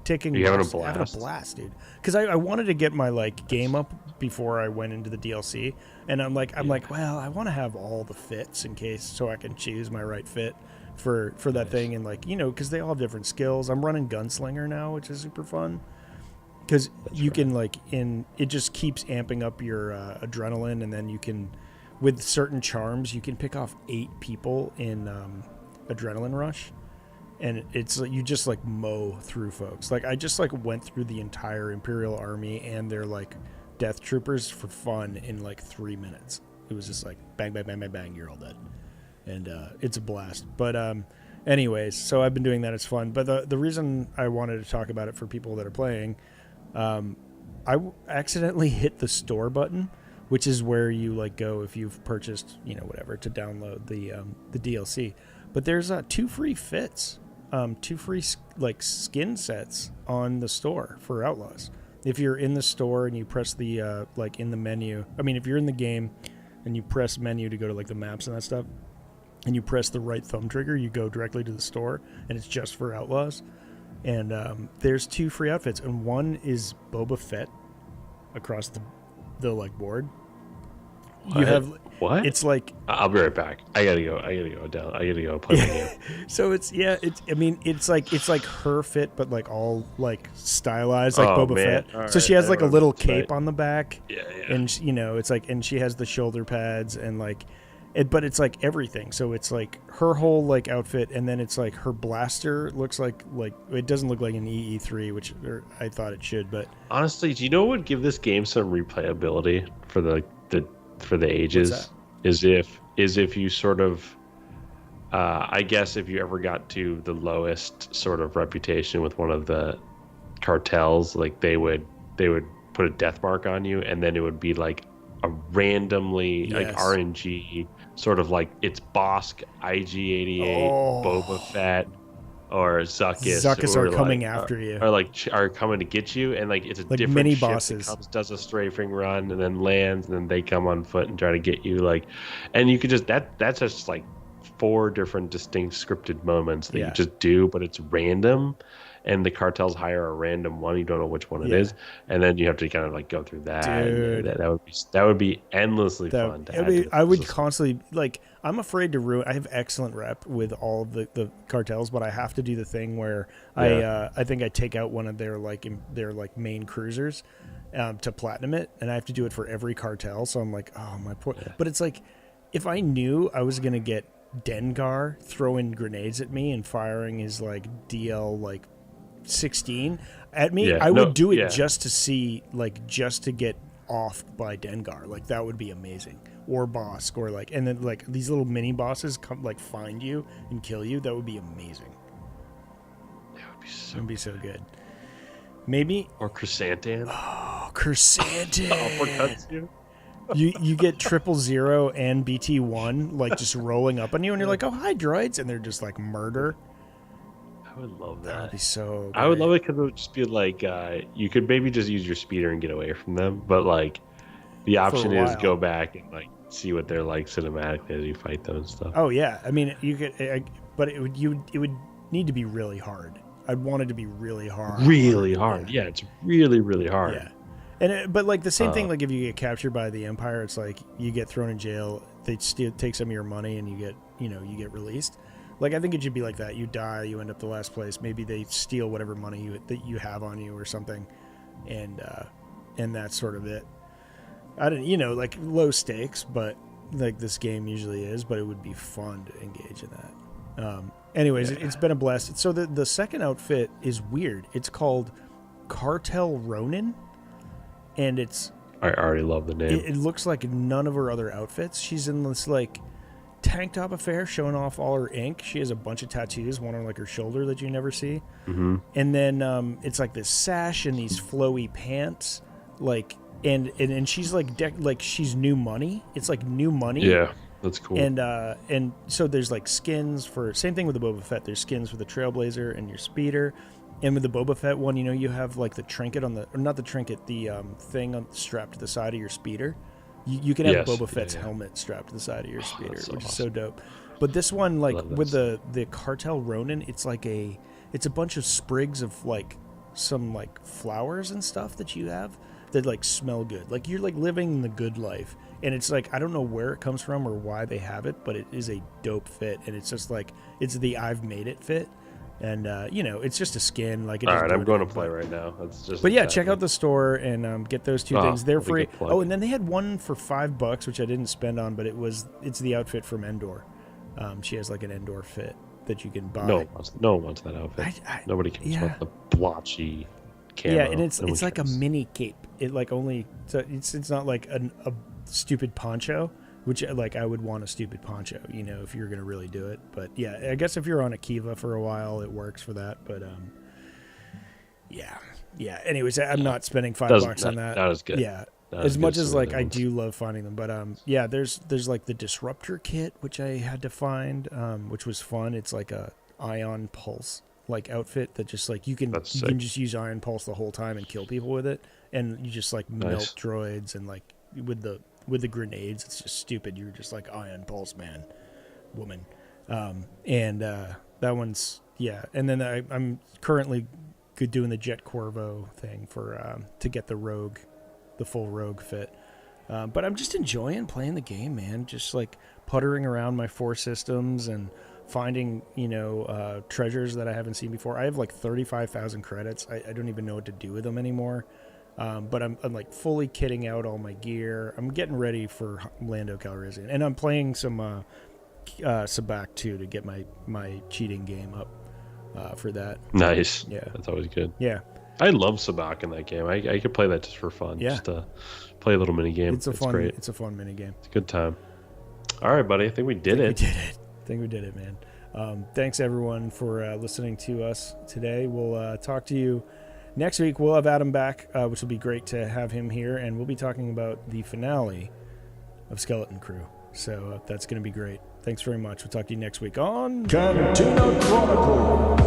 taking having having a blast, dude, because I wanted to get my like game up before I went into the DLC, and I'm like well, I want to have all the fits in case, so I can choose my right fit for that thing, and like, you know, because they all have different skills. I'm running Gunslinger now, which is super fun because you can like it just keeps amping up your adrenaline, and then you can, with certain charms, you can pick off 8 people in Adrenaline Rush, and it's like you just like mow through folks. Like I just like went through the entire Imperial Army and their like death troopers for fun in like 3 minutes. It was just like bang bang bang bang bang, you're all dead, and it's a blast. But anyways, so I've been doing that. It's fun. But the reason I wanted to talk about it for people that are playing, I accidentally hit the store button, which is where you like go if you've purchased, you know, whatever, to download the DLC. But there's 2 free fits, 2 free like skin sets on the store for Outlaws. If you're in the store and you press the like in the menu, I mean, if you're in the game and you press menu to go to like the maps and that stuff, and you press the right thumb trigger, you go directly to the store, and it's just for Outlaws. And there's 2 free outfits, and one is Boba Fett across the like board. What? You have what? It's like, I'll be right back. I gotta go down. I gotta go play my game. So it's I mean it's like her fit, but like all like stylized like Boba Fett. All so right. She has like a little cape on the back. Yeah. And you know, it's like, and she has the shoulder pads and like. But it's like everything. So it's like her whole like outfit, and then it's like her blaster looks like it doesn't look like an EE3, which I thought it should. But honestly, do you know what would give this game some replayability for the ages? Is if you sort of, I guess if you ever got to the lowest sort of reputation with one of the cartels, like they would put a death mark on you, and then it would be like a randomly like RNG sort of like it's Bosk, IG-88, Boba Fett, or Zuckuss are coming after you, or like are coming to get you, and like it's a like different mini ship bosses. That comes, does a strafing run, and then lands, and then they come on foot and try to get you. Like, and you could just that's just like 4 different distinct scripted moments that you just do, but it's random. And the cartels hire a random one. You don't know which one it is, and then you have to kind of like go through that. Dude, that would be endlessly fun. I would constantly like. I'm afraid to ruin. I have excellent rep with all of the cartels, but I have to do the thing where I think I take out one of their main cruisers to platinum it, and I have to do it for every cartel. So I'm like, oh my poor. Yeah. But it's like, if I knew I was gonna get Dengar throwing grenades at me and firing his like DL like 16 at me, I would do it just to see, like, just to get offed by Dengar. Like, that would be amazing. Or Bosk, or like, and then like these little mini bosses come like find you and kill you. That would be amazing. That would be so good. Maybe Chrysanthemum. Oh, Chrysanthemum. Uppercuts you. You get 000 and BT1 like just rolling up on you, and you're like, oh, hi droids, and they're just like murder. I would love that. That would be so great. I would love it because it would just be like you could maybe just use your speeder and get away from them, but like the option is go back and like see what they're like cinematically as you fight them and stuff. Oh yeah, I mean you could, but it would need to be really hard. I'd want it to be really hard. Really hard. Yeah, it's really really hard. Yeah. And but like the same thing, like if you get captured by the Empire, it's like you get thrown in jail. They take some of your money, and you get released. Like, I think it should be like that. You die, you end up the last place. Maybe they steal whatever money that you have on you or something, and that's sort of it. I don't, like low stakes, but like this game usually is. But it would be fun to engage in that. Anyways, it's been a blast. So the second outfit is weird. It's called Cartel Ronin, and it's. I already love the name. It looks like none of her other outfits. She's in this like tank top affair showing off all her ink. She has a bunch of tattoos, one on like her shoulder that you never see. Mm-hmm. And then it's like this sash and these flowy pants, like and she's like like she's new money. It's like new money. Yeah, that's cool. And so there's like skins for, same thing with the Boba Fett. There's skins for the Trailblazer and your speeder. And with the Boba Fett one, you know, you have like the trinket on the, or not the trinket, the thing strapped to the side of your speeder. You can have Boba Fett's helmet strapped to the side of your speeder, which is so dope. But this one, like with the Cartel Ronin, it's like it's a bunch of sprigs of like some like flowers and stuff that you have that like smell good. Like you're like living the good life. And it's like, I don't know where it comes from or why they have it, but it is a dope fit. And it's just like, it's the I've made it fit. And, you know, it's just a skin. Like, all right, I'm going to play right now. That's just. But yeah, check out the store and get those two things. They're free. Oh, and then they had one for $5, which I didn't spend on, but it's the outfit from Endor. She has like an Endor fit that you can buy. No one wants that outfit. Nobody cares about the blotchy camo. Yeah, and it's like a mini cape. It like only, so it's not like a stupid poncho, which like I would want a stupid poncho, you know, if you're gonna really do it. But yeah, I guess if you're on a Kiva for a while, it works for that. But yeah. Anyways, I'm not spending $5 on that. That is good. Yeah, as much as like I do love finding them. But yeah, there's like the Disruptor kit, which I had to find, which was fun. It's like a ion pulse like outfit that just like you can just use ion pulse the whole time and kill people with it, and you just like melt droids, and like with the grenades, it's just stupid. You're just like ion pulse man, woman, and that one's And then I'm currently doing the Jet Corvo thing for to get the full Rogue fit. But I'm just enjoying playing the game, man. Just like puttering around my 4 systems and finding, you know, treasures that I haven't seen before. I have like 35,000 credits. I don't even know what to do with them anymore. But I'm like fully kitting out all my gear. I'm getting ready for Lando Calrissian, and I'm playing some Sabacc too to get my cheating game up for that. Nice. Yeah, that's always good. Yeah, I love Sabacc in that game. I could play that just for fun. Yeah, just to play a little mini game. It's great. It's a fun mini game. It's a good time. All right, buddy. I think we did it. I think we did it, man. Thanks everyone for listening to us today. We'll talk to you next week. We'll have Adam back, which will be great to have him here, and we'll be talking about the finale of Skeleton Crew. So that's going to be great. Thanks very much. We'll talk to you next week on Cantina Chronicles.